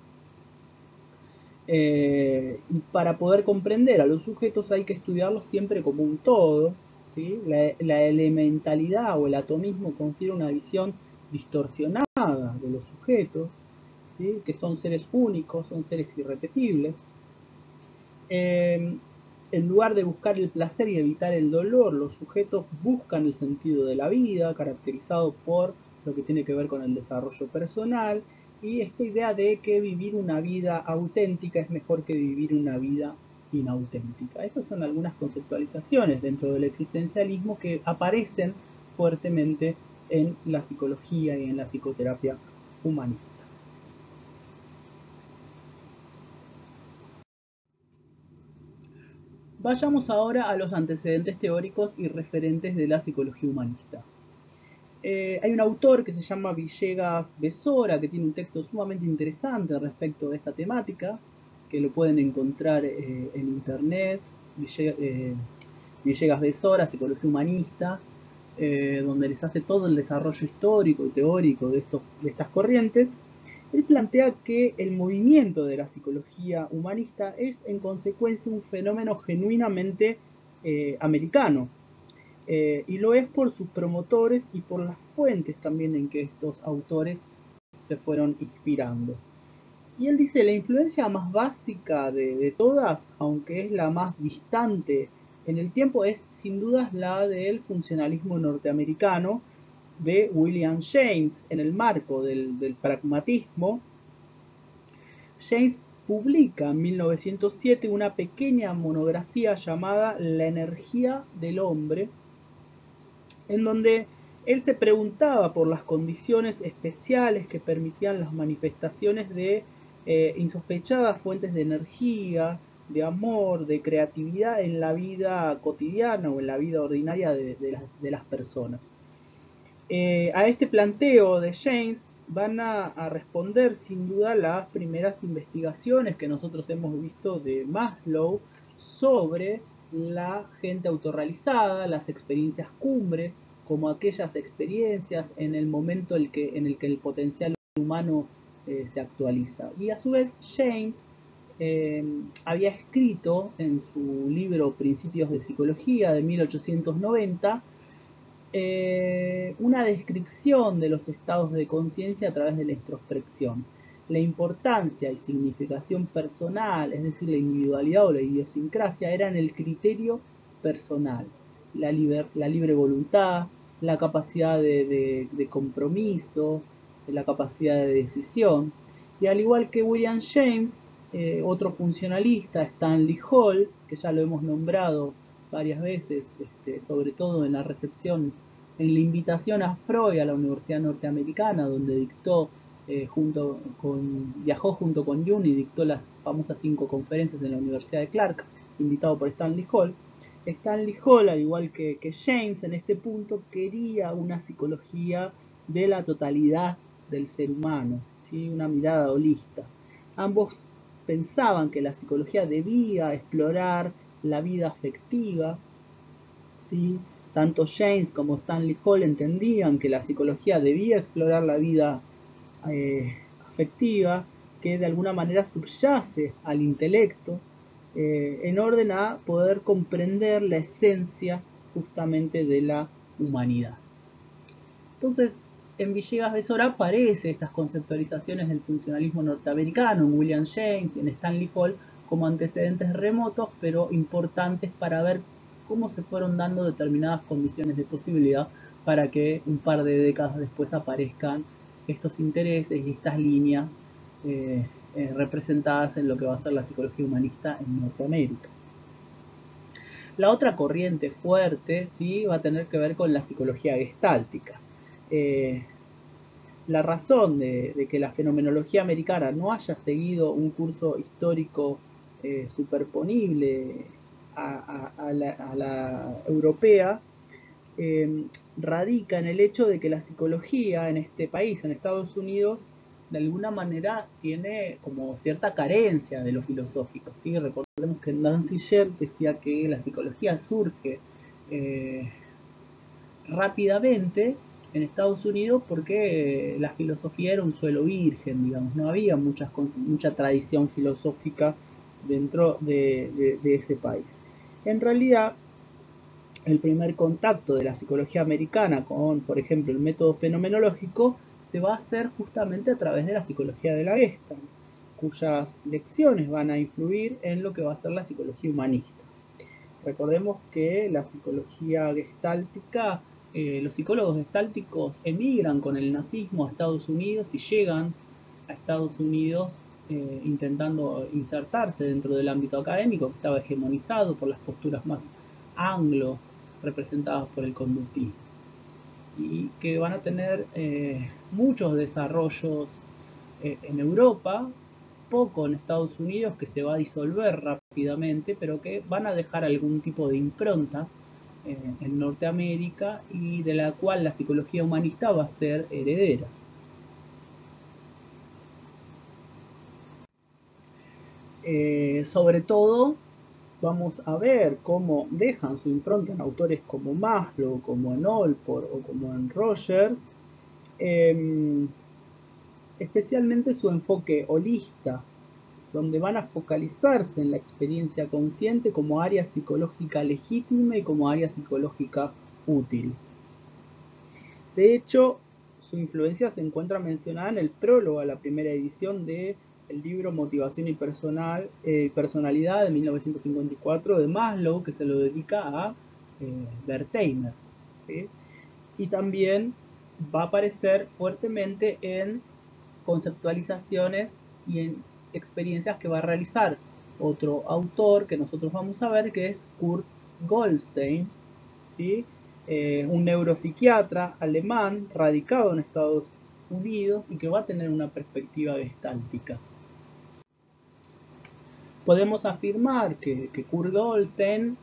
Y para poder comprender a los sujetos hay que estudiarlos siempre como un todo, ¿sí? La elementalidad o el atomismo confiere una visión distorsionada de los sujetos, ¿sí? Que son seres únicos, son seres irrepetibles. En lugar de buscar el placer y evitar el dolor, los sujetos buscan el sentido de la vida, caracterizado por lo que tiene que ver con el desarrollo personal, y esta idea de que vivir una vida auténtica es mejor que vivir una vida inauténtica. Esas son algunas conceptualizaciones dentro del existencialismo que aparecen fuertemente en la psicología y en la psicoterapia humanista. Vayamos ahora a los antecedentes teóricos y referentes de la psicología humanista. Hay un autor que se llama Villegas Besora, que tiene un texto sumamente interesante respecto de esta temática, que lo pueden encontrar en internet, Villegas Besora, Psicología Humanista, donde les hace todo el desarrollo histórico y teórico de estas corrientes. Él plantea que el movimiento de la psicología humanista es en consecuencia un fenómeno genuinamente americano, y lo es por sus promotores y por las fuentes también en que estos autores se fueron inspirando. Y él dice: la influencia más básica de todas, aunque es la más distante en el tiempo es sin dudas la del funcionalismo norteamericano de William James. En el marco del pragmatismo, James publica en 1907 una pequeña monografía llamada La energía del hombre, en donde él se preguntaba por las condiciones especiales que permitían las manifestaciones de insospechadas fuentes de energía, de amor, de creatividad en la vida cotidiana o en la vida ordinaria de las personas. A este planteo de James van a responder sin duda las primeras investigaciones que nosotros hemos visto de Maslow sobre la gente autorrealizada, las experiencias cumbres, como aquellas experiencias en el momento en el que el potencial humano se actualiza. Y a su vez James había escrito en su libro Principios de Psicología de 1890 una descripción de los estados de conciencia a través de la introspección. La importancia y significación personal, es decir, la individualidad o la idiosincrasia, eran el criterio personal, la libre voluntad, la capacidad de compromiso, la capacidad de decisión. Y al igual que William James, otro funcionalista, Stanley Hall, que ya lo hemos nombrado varias veces, sobre todo en la recepción, en la invitación a Freud a la Universidad Norteamericana, donde viajó junto con Jung y dictó las famosas 5 conferencias en la Universidad de Clark, invitado por Stanley Hall. Stanley Hall, al igual que James, en este punto quería una psicología de la totalidad del ser humano, ¿sí? Una mirada holista. Ambos pensaban que la psicología debía explorar la vida afectiva, ¿sí? Tanto James como Stanley Hall entendían que la psicología debía explorar la vida afectiva, que de alguna manera subyace al intelecto, en orden a poder comprender la esencia justamente de la humanidad. Entonces, en Villegas Besora aparecen estas conceptualizaciones del funcionalismo norteamericano, en William James y en Stanley Hall, como antecedentes remotos, pero importantes para ver cómo se fueron dando determinadas condiciones de posibilidad para que un par de décadas después aparezcan estos intereses y estas líneas representadas en lo que va a ser la psicología humanista en Norteamérica. La otra corriente fuerte, ¿sí?, va a tener que ver con la psicología gestáltica. La razón de que la fenomenología americana no haya seguido un curso histórico superponible a la europea radica en el hecho de que la psicología en este país, en Estados Unidos, de alguna manera tiene como cierta carencia de lo filosófico, ¿sí? Recordemos que Nancy Sher decía que la psicología surge rápidamente en Estados Unidos porque la filosofía era un suelo virgen, digamos, no había mucha tradición filosófica dentro de ese país. En realidad, el primer contacto de la psicología americana con, por ejemplo, el método fenomenológico se va a hacer justamente a través de la psicología de la Gestalt, cuyas lecciones van a influir en lo que va a ser la psicología humanista. Recordemos que la psicología gestáltica, los psicólogos gestálticos emigran con el nazismo a Estados Unidos y llegan a Estados Unidos intentando insertarse dentro del ámbito académico que estaba hegemonizado por las posturas más anglo representadas por el conductismo, y que van a tener muchos desarrollos en Europa, poco en Estados Unidos, que se va a disolver rápidamente, pero que van a dejar algún tipo de impronta en Norteamérica y de la cual la psicología humanista va a ser heredera. Sobre todo vamos a ver cómo dejan su impronta en autores como Maslow, como en Allport o como en Rogers, especialmente su enfoque holista, donde van a focalizarse en la experiencia consciente como área psicológica legítima y como área psicológica útil. De hecho, su influencia se encuentra mencionada en el prólogo a la primera edición de el libro Motivación y Personalidad de 1954 de Maslow, que se lo dedica a Wertheimer, ¿sí? Y también va a aparecer fuertemente en conceptualizaciones y en experiencias que va a realizar otro autor que nosotros vamos a ver, que es Kurt Goldstein, ¿sí? Un neuropsiquiatra alemán radicado en Estados Unidos y que va a tener una perspectiva gestáltica. Podemos afirmar que Kurt Goldstein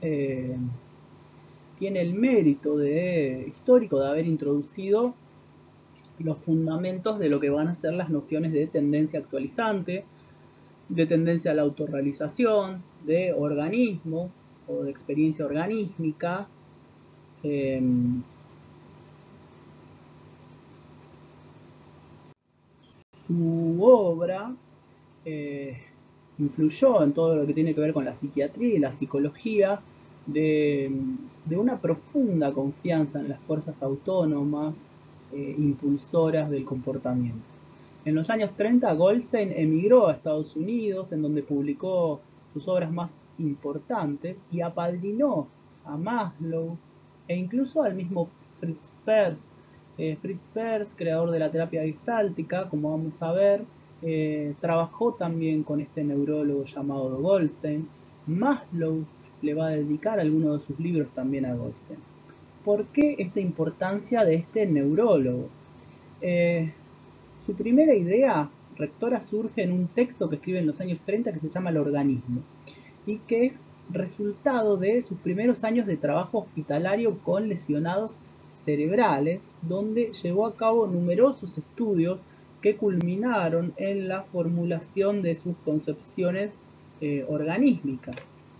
tiene el mérito histórico de haber introducido los fundamentos de lo que van a ser las nociones de tendencia actualizante, de tendencia a la autorrealización, de organismo o de experiencia organísmica. Su obra influyó en todo lo que tiene que ver con la psiquiatría y la psicología, de una profunda confianza en las fuerzas autónomas impulsoras del comportamiento. En los años 30, Goldstein emigró a Estados Unidos, en donde publicó sus obras más importantes y apadrinó a Maslow e incluso al mismo Fritz Perls. Fritz Perls, creador de la terapia gestáltica, como vamos a ver, trabajó también con este neurólogo llamado Goldstein. Maslow le va a dedicar algunos de sus libros también a Goldstein. ¿Por qué esta importancia de este neurólogo? Su primera idea rectora surge en un texto que escribe en los años 30 que se llama El organismo y que es resultado de sus primeros años de trabajo hospitalario con lesionados cerebrales, donde llevó a cabo numerosos estudios que culminaron en la formulación de sus concepciones organísmicas.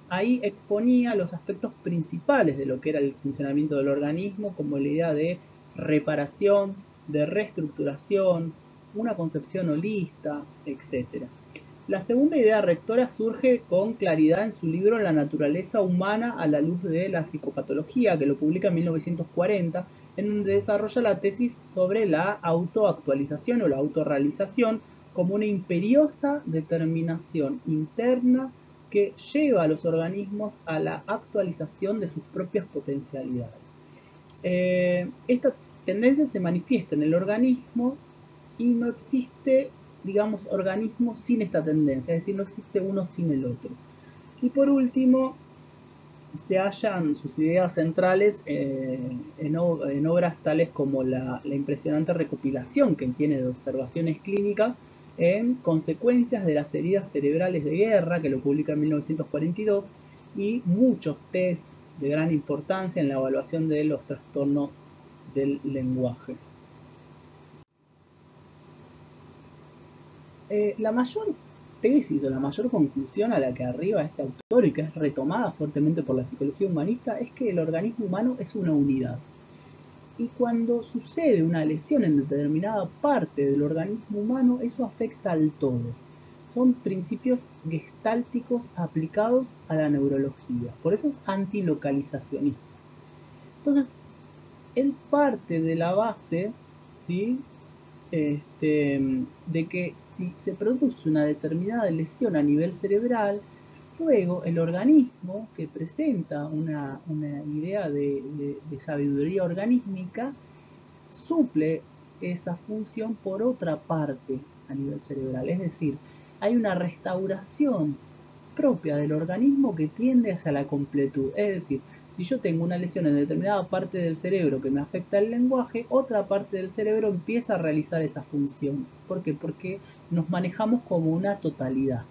Ahí exponía los aspectos principales de lo que era el funcionamiento del organismo, como la idea de reparación, de reestructuración, una concepción holista, etc. La segunda idea rectora surge con claridad en su libro La naturaleza humana a la luz de la psicopatología, que lo publica en 1940, en donde desarrolla la tesis sobre la autoactualización o la autorrealización como una imperiosa determinación interna que lleva a los organismos a la actualización de sus propias potencialidades. Esta tendencia se manifiesta en el organismo y no existe, digamos, organismo sin esta tendencia, es decir, no existe uno sin el otro. Y por último, se hallan sus ideas centrales en obras tales como la impresionante recopilación que tiene de observaciones clínicas en Consecuencias de las heridas cerebrales de guerra, que lo publica en 1942, y muchos test de gran importancia en la evaluación de los trastornos del lenguaje. La mayor tesis o la mayor conclusión a la que arriba este autor y que es retomada fuertemente por la psicología humanista es que el organismo humano es una unidad. Y cuando sucede una lesión en determinada parte del organismo humano, eso afecta al todo. Son principios gestálticos aplicados a la neurología. Por eso es antilocalizacionista. Entonces, él parte de la base, ¿sí?, de que si se produce una determinada lesión a nivel cerebral, luego el organismo que presenta una idea de sabiduría organísmica suple esa función por otra parte a nivel cerebral. Es decir, hay una restauración propia del organismo que tiende hacia la completud. Es decir, si yo tengo una lesión en determinada parte del cerebro que me afecta el lenguaje, otra parte del cerebro empieza a realizar esa función. ¿Por qué? Porque nos manejamos como una totalidad.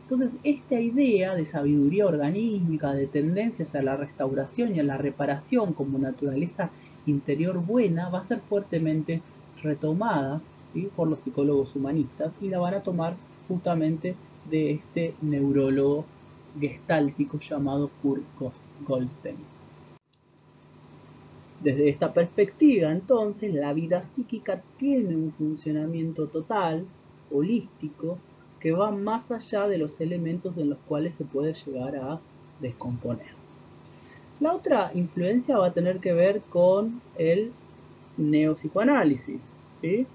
Entonces, esta idea de sabiduría organísmica, de tendencias a la restauración y a la reparación como naturaleza interior buena, va a ser fuertemente retomada, ¿sí?, por los psicólogos humanistas y la van a tomar justamente de este neurólogo gestáltico llamado Kurt Goldstein. Desde esta perspectiva, entonces, la vida psíquica tiene un funcionamiento total, holístico, que va más allá de los elementos en los cuales se puede llegar a descomponer. La otra influencia va a tener que ver con el neopsicoanálisis, ¿sí?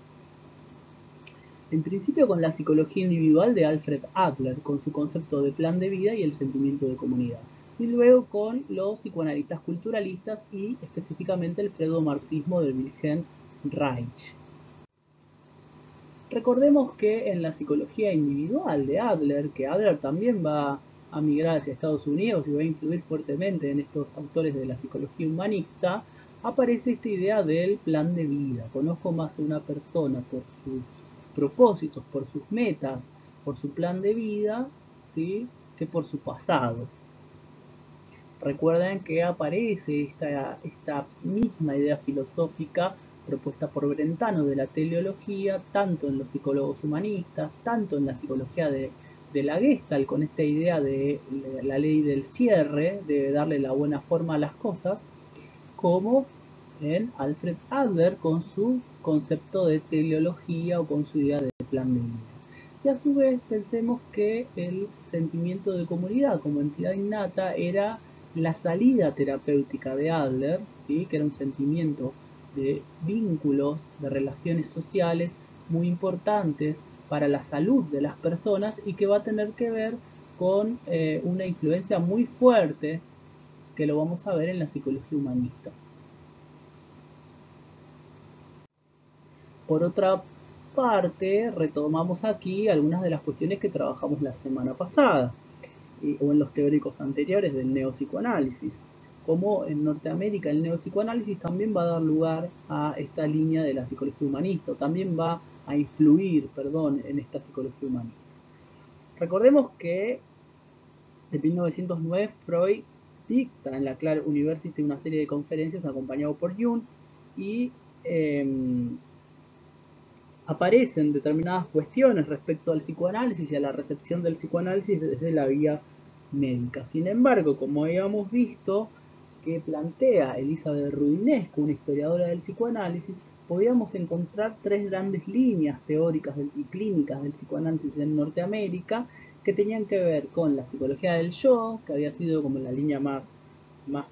En principio con la psicología individual de Alfred Adler, con su concepto de plan de vida y el sentimiento de comunidad. Y luego con los psicoanalistas culturalistas y específicamente el pseudomarxismo de Wilhelm Reich. Recordemos que en la psicología individual de Adler, que Adler también va a migrar hacia Estados Unidos y va a influir fuertemente en estos autores de la psicología humanista, aparece esta idea del plan de vida. Conozco más a una persona por sus propósitos, por sus metas, por su plan de vida, ¿sí?, que por su pasado. Recuerden que aparece esta misma idea filosófica propuesta por Brentano de la teleología, tanto en los psicólogos humanistas, tanto en la psicología de la Gestalt, con esta idea de la ley del cierre, de darle la buena forma a las cosas, como en Alfred Adler con su concepto de teleología o con su idea de plan de vida. Y a su vez pensemos que el sentimiento de comunidad como entidad innata era la salida terapéutica de Adler, ¿sí?, que era un sentimiento de vínculos, de relaciones sociales muy importantes para la salud de las personas y que va a tener que ver con una influencia muy fuerte que lo vamos a ver en la psicología humanista. Por otra parte, retomamos aquí algunas de las cuestiones que trabajamos la semana pasada o en los teóricos anteriores del neopsicoanálisis. Como en Norteamérica el neopsicoanálisis también va a dar lugar a esta línea de la psicología humanista, también va a influir, en esta psicología humanista. Recordemos que en 1909 Freud dicta en la Clark University una serie de conferencias acompañado por Jung y aparecen determinadas cuestiones respecto al psicoanálisis y a la recepción del psicoanálisis desde la vía médica. Sin embargo, como habíamos visto que plantea Elizabeth Roudinesco, una historiadora del psicoanálisis, podíamos encontrar tres grandes líneas teóricas y clínicas del psicoanálisis en Norteamérica que tenían que ver con la psicología del yo, que había sido como la línea más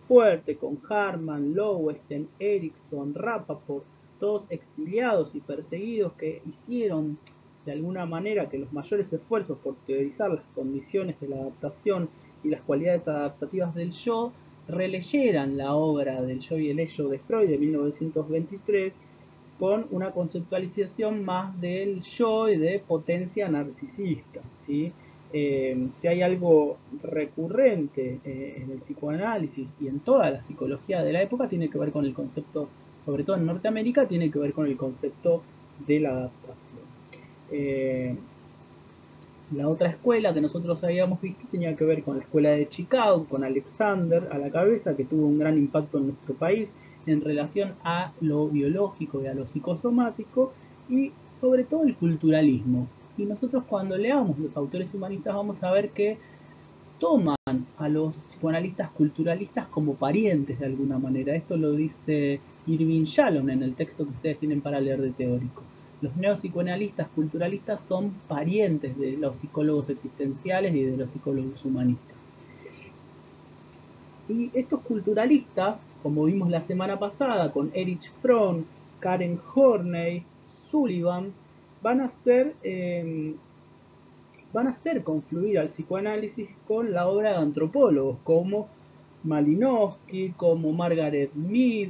fuerte, con Harman, Lowenstein, Erickson, Rappaport, todos exiliados y perseguidos que hicieron de alguna manera que los mayores esfuerzos por teorizar las condiciones de la adaptación y las cualidades adaptativas del yo releyeran la obra del yo y el ello de Freud de 1923 con una conceptualización más del yo y de potencia narcisista, ¿sí? Si hay algo recurrente en el psicoanálisis y en toda la psicología de la época, tiene que ver con el concepto, sobre todo en Norteamérica, tiene que ver con el concepto de la adaptación. La otra escuela que nosotros habíamos visto tenía que ver con la escuela de Chicago, con Alexander a la cabeza, que tuvo un gran impacto en nuestro país en relación a lo biológico y a lo psicosomático, y sobre todo el culturalismo. Y nosotros cuando leamos los autores humanistas vamos a ver que toman a los psicoanalistas culturalistas como parientes de alguna manera. Esto lo dice Irving Yalom en el texto que ustedes tienen para leer de teórico. Los neopsicoanalistas culturalistas son parientes de los psicólogos existenciales y de los psicólogos humanistas. Y estos culturalistas, como vimos la semana pasada con Erich Fromm, Karen Horney, Sullivan, van a hacer confluir al psicoanálisis con la obra de antropólogos como Malinowski, como Margaret Mead,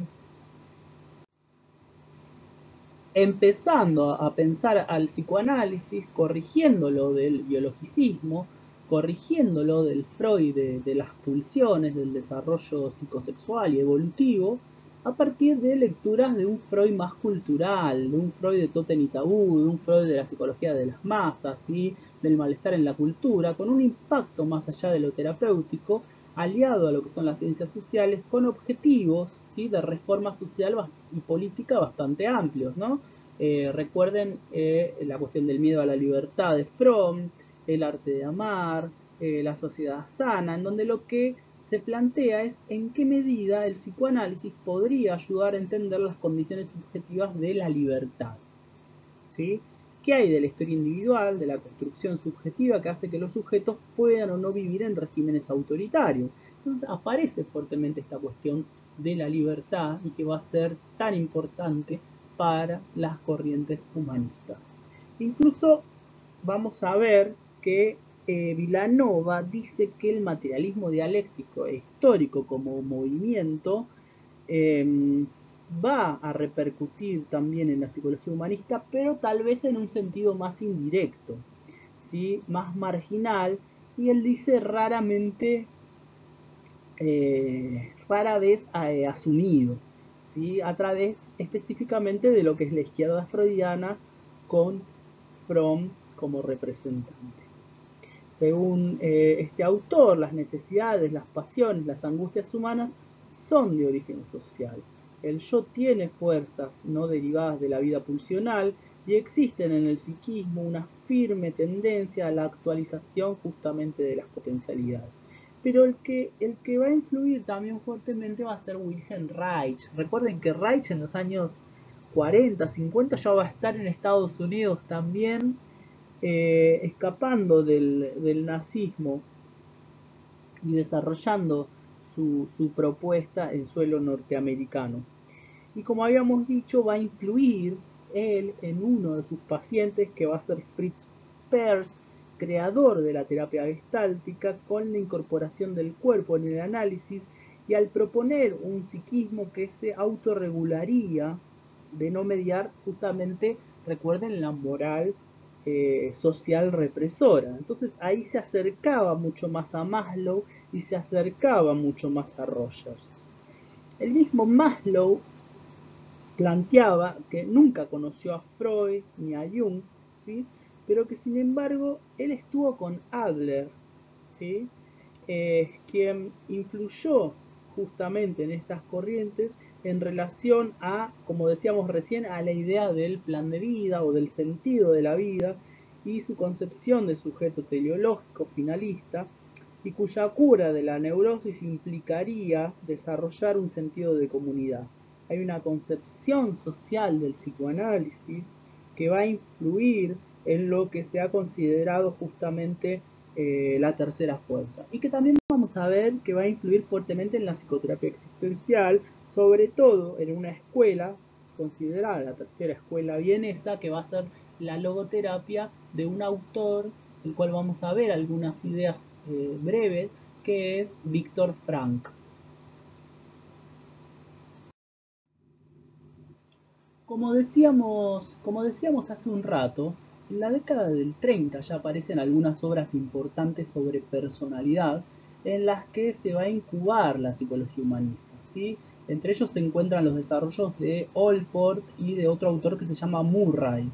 empezando a pensar al psicoanálisis, corrigiéndolo del biologicismo, corrigiéndolo del Freud de las pulsiones, del desarrollo psicosexual y evolutivo, a partir de lecturas de un Freud más cultural, de un Freud de Totem y Tabú, de un Freud de la psicología de las masas, ¿sí?, del malestar en la cultura, con un impacto más allá de lo terapéutico, aliado a lo que son las ciencias sociales, con objetivos, ¿sí?, de reforma social y política bastante amplios, ¿no? Recuerden la cuestión del miedo a la libertad de Fromm, el arte de amar, la sociedad sana, en donde lo que se plantea es en qué medida el psicoanálisis podría ayudar a entender las condiciones subjetivas de la libertad, ¿sí? ¿Qué hay de la historia individual, de la construcción subjetiva que hace que los sujetos puedan o no vivir en regímenes autoritarios? Entonces aparece fuertemente esta cuestión de la libertad y que va a ser tan importante para las corrientes humanistas. Incluso vamos a ver que Vilanova dice que el materialismo dialéctico e histórico como movimiento va a repercutir también en la psicología humanista, pero tal vez en un sentido más indirecto, ¿sí? Más marginal, y él dice rara vez asumido, ¿sí? A través específicamente de lo que es la izquierda freudiana con Fromm como representante. Según este autor, las necesidades, las pasiones, las angustias humanas son de origen social. El yo tiene fuerzas no derivadas de la vida pulsional y existen en el psiquismo una firme tendencia a la actualización justamente de las potencialidades. Pero el que va a influir también fuertemente va a ser Wilhelm Reich. Recuerden que Reich en los años 40, 50 ya va a estar en Estados Unidos también, escapando del nazismo y desarrollando su propuesta en suelo norteamericano. Y como habíamos dicho, va a influir él en uno de sus pacientes, que va a ser Fritz Perls, creador de la terapia gestáltica, con la incorporación del cuerpo en el análisis, y al proponer un psiquismo que se autorregularía de no mediar justamente, recuerden, la moral social represora. Entonces ahí se acercaba mucho más a Maslow y se acercaba mucho más a Rogers. El mismo Maslow planteaba que nunca conoció a Freud ni a Jung, ¿sí? Pero que sin embargo él estuvo con Adler, ¿sí? Quien influyó justamente en estas corrientes en relación a, como decíamos recién, a la idea del plan de vida o del sentido de la vida y su concepción de sujeto teleológico finalista, y cuya cura de la neurosis implicaría desarrollar un sentido de comunidad. Hay una concepción social del psicoanálisis que va a influir en lo que se ha considerado justamente la tercera fuerza, y que también vamos a ver que va a influir fuertemente en la psicoterapia existencial, sobre todo en una escuela considerada la tercera escuela vienesa, que va a ser la logoterapia de un autor, el cual vamos a ver algunas ideas breves, que es Viktor Frankl. Como decíamos hace un rato, en la década del 30 ya aparecen algunas obras importantes sobre personalidad en las que se va a incubar la psicología humanista, ¿sí? Entre ellos se encuentran los desarrollos de Allport y de otro autor que se llama Murray.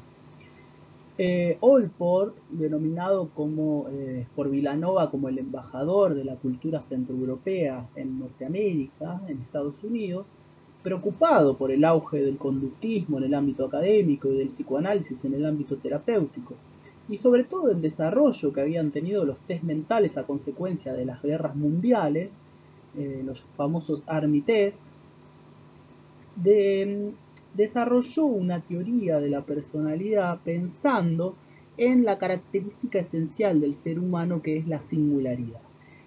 Allport, denominado por Vilanova como el embajador de la cultura centroeuropea en Norteamérica, en Estados Unidos, preocupado por el auge del conductismo en el ámbito académico y del psicoanálisis en el ámbito terapéutico, y sobre todo el desarrollo que habían tenido los test mentales a consecuencia de las guerras mundiales, los famosos Army Test, desarrolló una teoría de la personalidad pensando en la característica esencial del ser humano, que es la singularidad,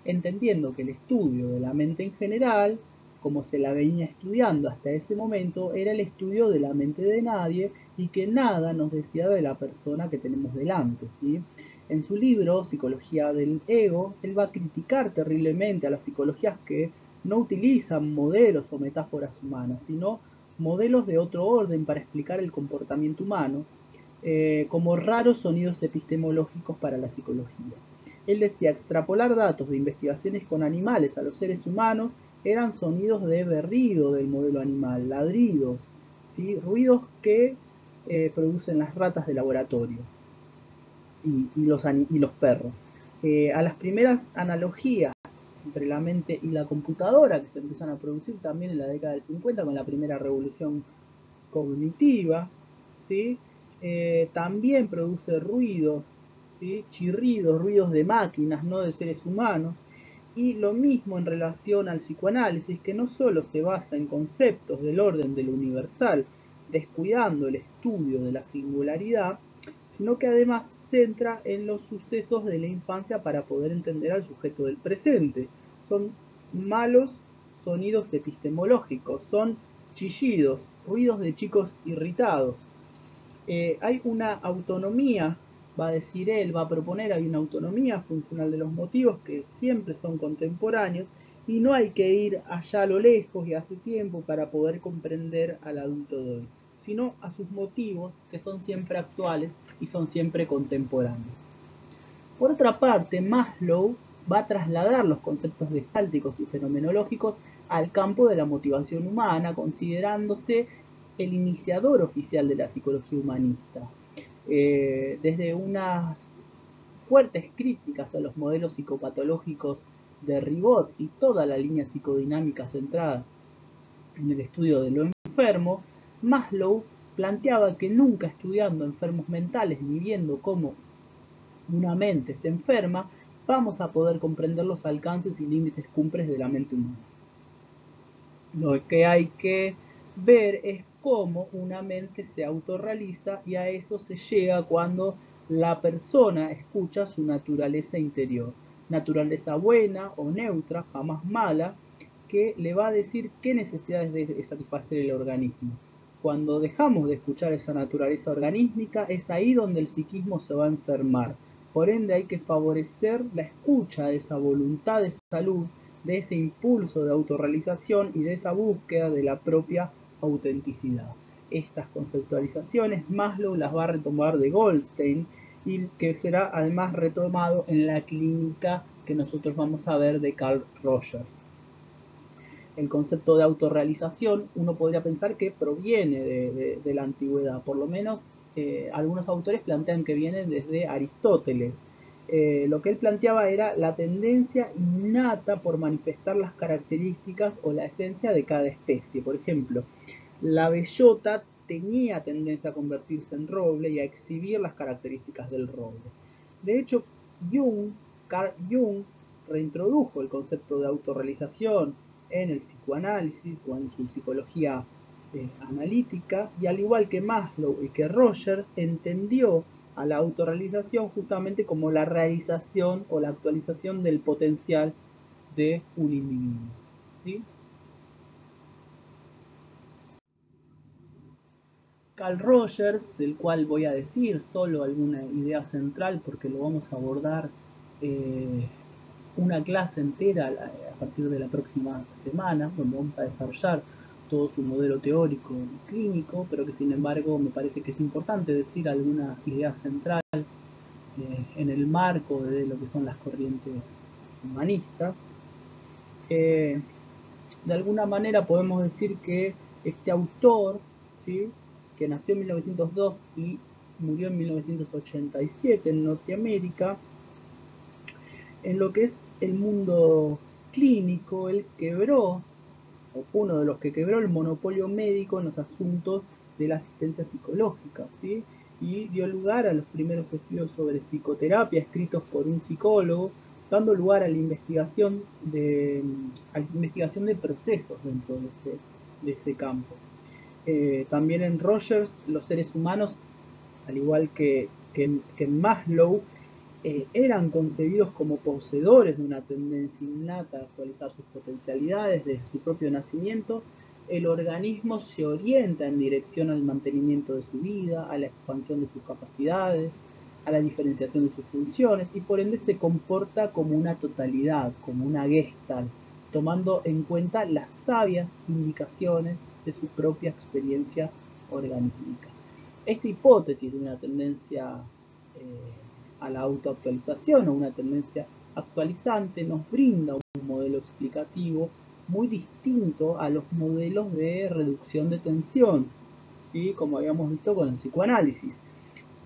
entendiendo que el estudio de la mente en general, como se la venía estudiando hasta ese momento, era el estudio de la mente de nadie y que nada nos decía de la persona que tenemos delante, ¿sí? En su libro Psicología del Ego, él va a criticar terriblemente a las psicologías que no utilizan modelos o metáforas humanas, sino modelos de otro orden para explicar el comportamiento humano, como raros sonidos epistemológicos para la psicología. Él decía, extrapolar datos de investigaciones con animales a los seres humanos eran sonidos de berrido del modelo animal, ladridos, ¿sí? Ruidos que producen las ratas de laboratorio y los perros. A las primeras analogías entre la mente y la computadora, que se empiezan a producir también en la década del 50 con la primera revolución cognitiva, ¿sí? También produce ruidos, ¿sí? Chirridos, ruidos de máquinas, no de seres humanos. Y lo mismo en relación al psicoanálisis, que no solo se basa en conceptos del orden de lo universal, descuidando el estudio de la singularidad, sino que además se centra en los sucesos de la infancia para poder entender al sujeto del presente. Son malos sonidos epistemológicos, son chillidos, ruidos de chicos irritados. Hay una autonomía, va a decir él, va a proponer, hay una autonomía funcional de los motivos que siempre son contemporáneos y no hay que ir allá a lo lejos y hace tiempo para poder comprender al adulto de hoy, sino a sus motivos que son siempre actuales y son siempre contemporáneos. Por otra parte, Maslow va a trasladar los conceptos gestálticos y fenomenológicos al campo de la motivación humana, considerándose el iniciador oficial de la psicología humanista. Desde unas fuertes críticas a los modelos psicopatológicos de Ribot y toda la línea psicodinámica centrada en el estudio de lo enfermo, Maslow planteaba que nunca estudiando enfermos mentales ni viendo cómo una mente se enferma, vamos a poder comprender los alcances y límites cumbres de la mente humana. Lo que hay que ver es cómo una mente se autorrealiza y a eso se llega cuando la persona escucha su naturaleza interior. Naturaleza buena o neutra, jamás mala, que le va a decir qué necesidades debe satisfacer el organismo. Cuando dejamos de escuchar esa naturaleza organística, es ahí donde el psiquismo se va a enfermar. Por ende, hay que favorecer la escucha de esa voluntad de salud, de ese impulso de autorrealización y de esa búsqueda de la propia autenticidad. Estas conceptualizaciones Maslow las va a retomar de Goldstein y que será además retomado en la clínica que nosotros vamos a ver de Carl Rogers. El concepto de autorrealización uno podría pensar que proviene de la antigüedad, por lo menos algunos autores plantean que viene desde Aristóteles. Lo que él planteaba era la tendencia innata por manifestar las características o la esencia de cada especie. Por ejemplo, la bellota tenía tendencia a convertirse en roble y a exhibir las características del roble. De hecho, Carl Jung reintrodujo el concepto de autorrealización en el psicoanálisis o en su psicología analítica, y al igual que Maslow y que Rogers, entendió a la autorrealización justamente como la realización o la actualización del potencial de un individuo, ¿sí? Carl Rogers, del cual voy a decir solo alguna idea central porque lo vamos a abordar una clase entera a partir de la próxima semana, donde vamos a desarrollar todo su modelo teórico y clínico, pero que sin embargo me parece que es importante decir alguna idea central en el marco de lo que son las corrientes humanistas. De alguna manera podemos decir que este autor, ¿sí?, que nació en 1902 y murió en 1987 en Norteamérica, en lo que es el mundo clínico, él quebró, o uno de los que quebró el monopolio médico en los asuntos de la asistencia psicológica, ¿sí? Y dio lugar a los primeros estudios sobre psicoterapia escritos por un psicólogo, dando lugar a la investigación de procesos dentro de ese campo. También en Rogers, los seres humanos, al igual que en Maslow, eran concebidos como poseedores de una tendencia innata a actualizar sus potencialidades desde su propio nacimiento. El organismo se orienta en dirección al mantenimiento de su vida, a la expansión de sus capacidades, a la diferenciación de sus funciones y por ende se comporta como una totalidad, como una gestalt, tomando en cuenta las sabias indicaciones de su propia experiencia organística. Esta hipótesis de una tendencia a la autoactualización o una tendencia actualizante nos brinda un modelo explicativo muy distinto a los modelos de reducción de tensión, ¿sí?, como habíamos visto con el psicoanálisis.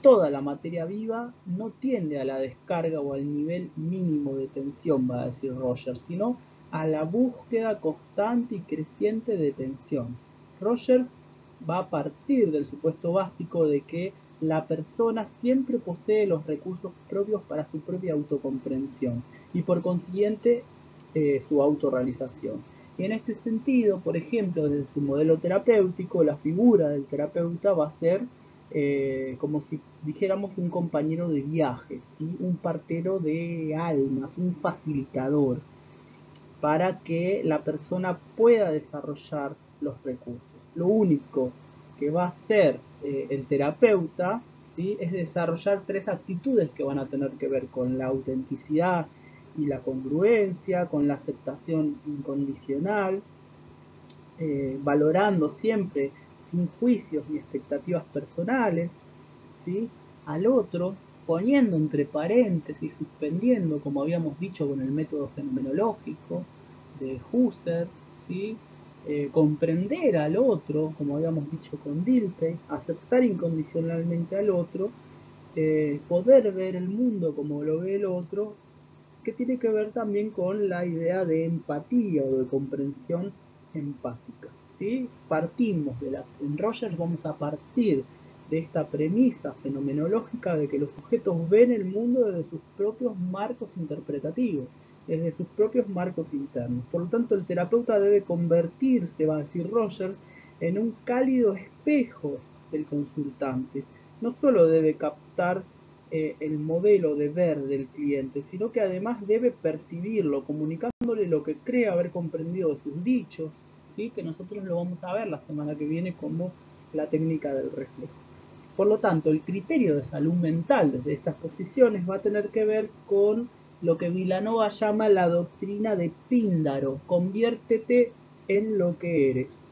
Toda la materia viva no tiende a la descarga o al nivel mínimo de tensión, va a decir Rogers, sino a la búsqueda constante y creciente de tensión. Rogers va a partir del supuesto básico de que la persona siempre posee los recursos propios para su propia autocomprensión y por consiguiente su autorrealización. Y en este sentido, por ejemplo, desde su modelo terapéutico, la figura del terapeuta va a ser como si dijéramos un compañero de viaje, ¿sí?, un partero de almas, un facilitador, para que la persona pueda desarrollar los recursos. Lo único que va a hacer el terapeuta, ¿sí? Es desarrollar 3 actitudes que van a tener que ver con la autenticidad y la congruencia, con la aceptación incondicional, valorando siempre sin juicios ni expectativas personales, ¿sí? Al otro, poniendo entre paréntesis, suspendiendo, como habíamos dicho con el método fenomenológico de Husserl, ¿sí? Comprender al otro, como habíamos dicho con Dilthey, aceptar incondicionalmente al otro, poder ver el mundo como lo ve el otro, que tiene que ver también con la idea de empatía o de comprensión empática. ¿Sí? Partimos en Rogers vamos a partir de esta premisa fenomenológica de que los sujetos ven el mundo desde sus propios marcos interpretativos, desde sus propios marcos internos. Por lo tanto, el terapeuta debe convertirse, va a decir Rogers, en un cálido espejo del consultante. No solo debe captar el modelo de ver del cliente, sino que además debe percibirlo, comunicándole lo que cree haber comprendido de sus dichos, ¿sí? Que nosotros lo vamos a ver la semana que viene como la técnica del reflejo. Por lo tanto, el criterio de salud mental desde estas posiciones va a tener que ver con lo que Vilanova llama la doctrina de Píndaro, conviértete en lo que eres,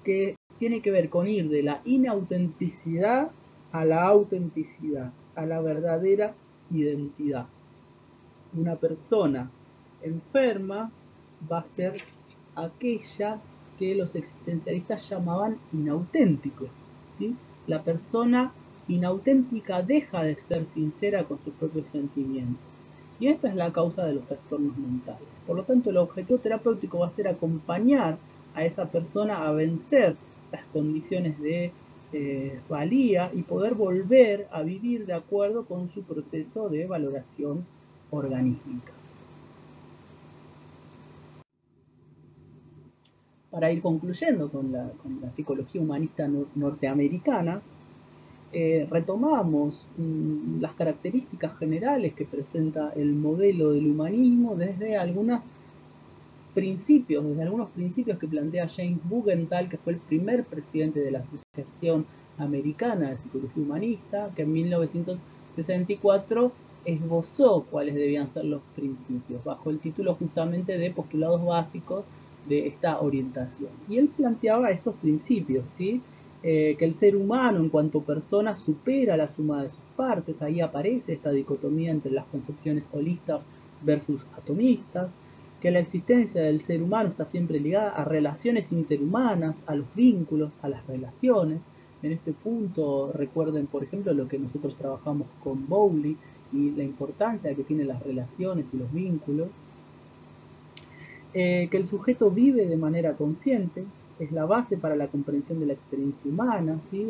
que tiene que ver con ir de la inautenticidad a la autenticidad, a la verdadera identidad. Una persona enferma va a ser aquella que los existencialistas llamaban inauténtico, ¿sí? La persona inauténtica deja de ser sincera con sus propios sentimientos. Y esta es la causa de los trastornos mentales. Por lo tanto, el objetivo terapéutico va a ser acompañar a esa persona a vencer las condiciones de valía y poder volver a vivir de acuerdo con su proceso de valoración organística. Para ir concluyendo con la psicología humanista norteamericana, retomamos las características generales que presenta el modelo del humanismo desde algunos principios que plantea James Bugenthal, que fue el primer presidente de la Asociación Americana de Psicología Humanista, que en 1964 esbozó cuáles debían ser los principios, bajo el título justamente de postulados básicos de esta orientación. Y él planteaba estos principios, ¿sí? Que el ser humano en cuanto persona supera la suma de sus partes, ahí aparece esta dicotomía entre las concepciones holistas versus atomistas, que la existencia del ser humano está siempre ligada a relaciones interhumanas, a los vínculos, a las relaciones. En este punto recuerden, por ejemplo, lo que nosotros trabajamos con Bowley y la importancia que tienen las relaciones y los vínculos. Que el sujeto vive de manera consciente, es la base para la comprensión de la experiencia humana, ¿sí?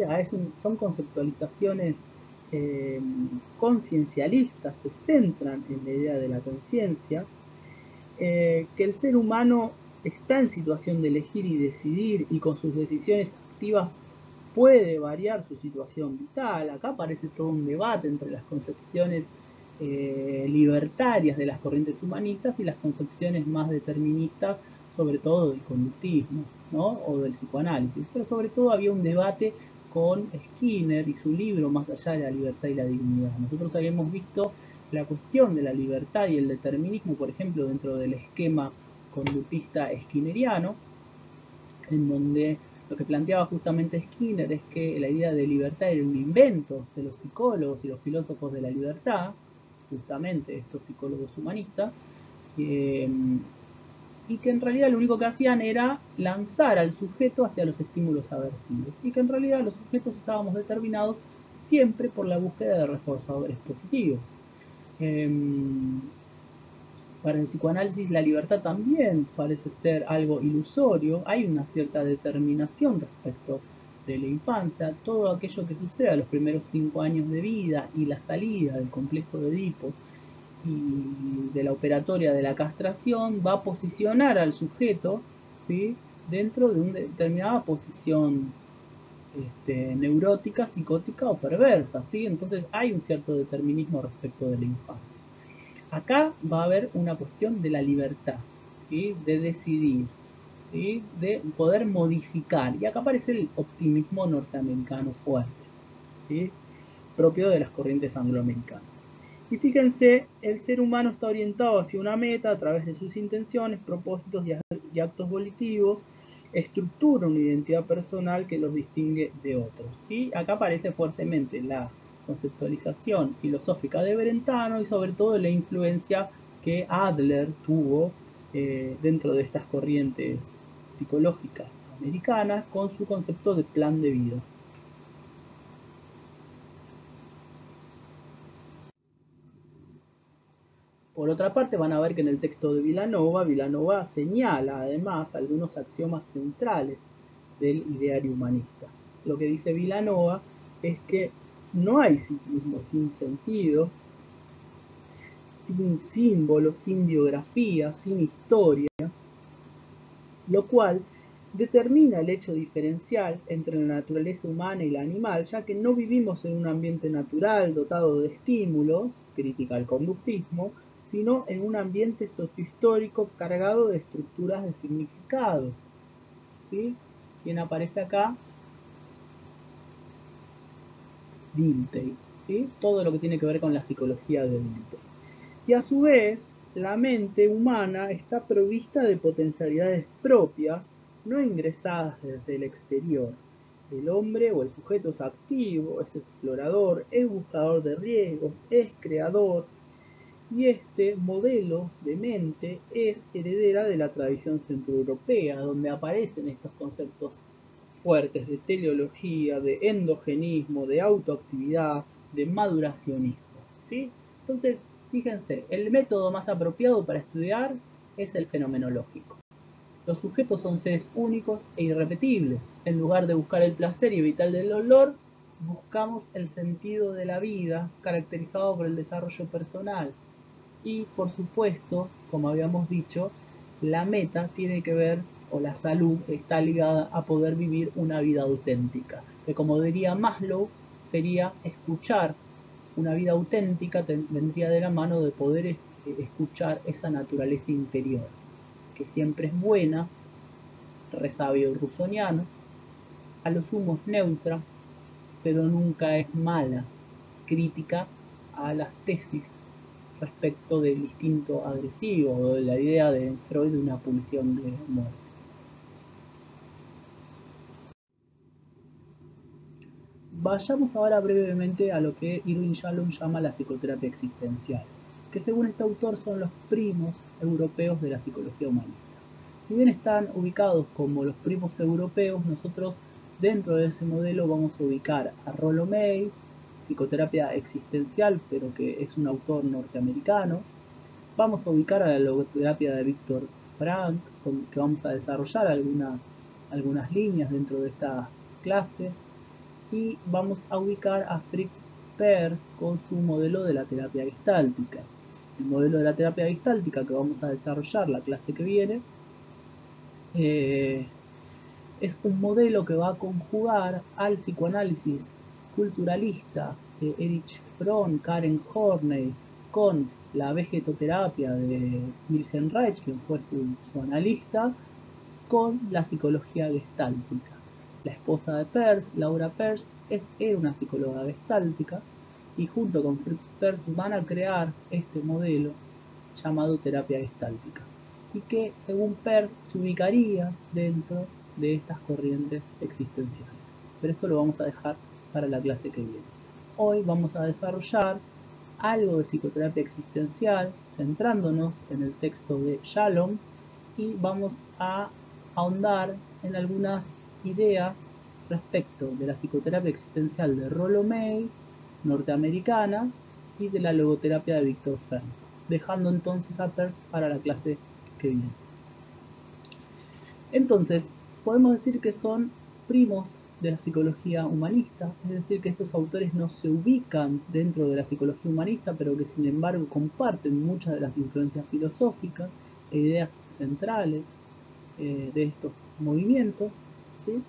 Son conceptualizaciones conciencialistas, se centran en la idea de la conciencia, que el ser humano está en situación de elegir y decidir y con sus decisiones activas puede variar su situación vital. Acá aparece todo un debate entre las concepciones libertarias de las corrientes humanistas y las concepciones más deterministas, sobre todo del conductismo, ¿no? O del psicoanálisis. Pero sobre todo había un debate con Skinner y su libro Más allá de la libertad y la dignidad. Nosotros habíamos visto la cuestión de la libertad y el determinismo, por ejemplo, dentro del esquema conductista skinneriano, en donde lo que planteaba justamente Skinner es que la idea de libertad era un invento de los psicólogos y los filósofos de la libertad, justamente estos psicólogos humanistas, y que en realidad lo único que hacían era lanzar al sujeto hacia los estímulos aversivos, y que en realidad los sujetos estábamos determinados siempre por la búsqueda de reforzadores positivos. Para el psicoanálisis la libertad también parece ser algo ilusorio, hay una cierta determinación respecto de la infancia, todo aquello que sucede a los primeros 5 años de vida y la salida del complejo de Edipo y de la operatoria de la castración va a posicionar al sujeto, ¿sí? Dentro de una determinada posición neurótica, psicótica o perversa, ¿sí? Entonces hay un cierto determinismo respecto de la infancia. Acá va a haber una cuestión de la libertad, ¿sí? De decidir, ¿sí? De poder modificar. Y acá aparece el optimismo norteamericano fuerte, ¿sí? Propio de las corrientes angloamericanas. Y fíjense, el ser humano está orientado hacia una meta a través de sus intenciones, propósitos y actos volitivos, estructura una identidad personal que los distingue de otros. ¿Sí? Acá aparece fuertemente la conceptualización filosófica de Brentano y sobre todo la influencia que Adler tuvo dentro de estas corrientes psicológicas americanas con su concepto de plan de vida. Por otra parte, van a ver que en el texto de Vilanova señala además algunos axiomas centrales del ideario humanista. Lo que dice Vilanova es que no hay psiquismo sin sentido, sin símbolos, sin biografía, sin historia, lo cual determina el hecho diferencial entre la naturaleza humana y la animal, ya que no vivimos en un ambiente natural dotado de estímulos, crítica al conductismo, sino en un ambiente sociohistórico cargado de estructuras de significado. ¿Sí? ¿Quién aparece acá? Dilthey. ¿Sí? Todo lo que tiene que ver con la psicología de Dilthey. Y a su vez, la mente humana está provista de potencialidades propias, no ingresadas desde el exterior. El hombre o el sujeto es activo, es explorador, es buscador de riesgos, es creador, y este modelo de mente es heredera de la tradición centroeuropea, donde aparecen estos conceptos fuertes de teleología, de endogenismo, de autoactividad, de maduracionismo. ¿Sí? Entonces, fíjense, el método más apropiado para estudiar es el fenomenológico. Los sujetos son seres únicos e irrepetibles. En lugar de buscar el placer y evitar el dolor, buscamos el sentido de la vida, caracterizado por el desarrollo personal. Y, por supuesto, como habíamos dicho, la meta tiene que ver, o la salud está ligada a poder vivir una vida auténtica, que como diría Maslow, sería escuchar. Una vida auténtica vendría de la mano de poder escuchar esa naturaleza interior, que siempre es buena, resabio rusoniano, a lo sumo es neutra, pero nunca es mala, crítica a las tesis respecto del instinto agresivo o de la idea de Freud de una pulsión de muerte. Vayamos ahora brevemente a lo que Irving Yalom llama la psicoterapia existencial, que según este autor son los primos europeos de la psicología humanista. Si bien están ubicados como los primos europeos, nosotros dentro de ese modelo vamos a ubicar a Rollo May, psicoterapia existencial, pero que es un autor norteamericano. Vamos a ubicar a la logoterapia de Viktor Frankl, que vamos a desarrollar algunas líneas dentro de esta clase. Y vamos a ubicar a Fritz Perls con su modelo de la terapia gestáltica. El modelo de la terapia gestáltica que vamos a desarrollar la clase que viene es un modelo que va a conjugar al psicoanálisis culturalista de Erich Fromm, Karen Horney, con la vegetoterapia de Wilhelm Reich, quien fue su analista, con la psicología gestáltica. La esposa de Peirce, Laura Peirce, era una psicóloga gestáltica y junto con Fritz Perls van a crear este modelo llamado terapia gestáltica y que según Peirce se ubicaría dentro de estas corrientes existenciales. Pero esto lo vamos a dejar para la clase que viene. Hoy vamos a desarrollar algo de psicoterapia existencial centrándonos en el texto de Yalom y vamos a ahondar en algunas ideas respecto de la psicoterapia existencial de Rollo May, norteamericana, y de la logoterapia de Viktor Frankl, dejando entonces a Peirce para la clase que viene. Entonces, podemos decir que son primos de la psicología humanista, es decir, que estos autores no se ubican dentro de la psicología humanista, pero que sin embargo comparten muchas de las influencias filosóficas e ideas centrales de estos movimientos. ¿Sí?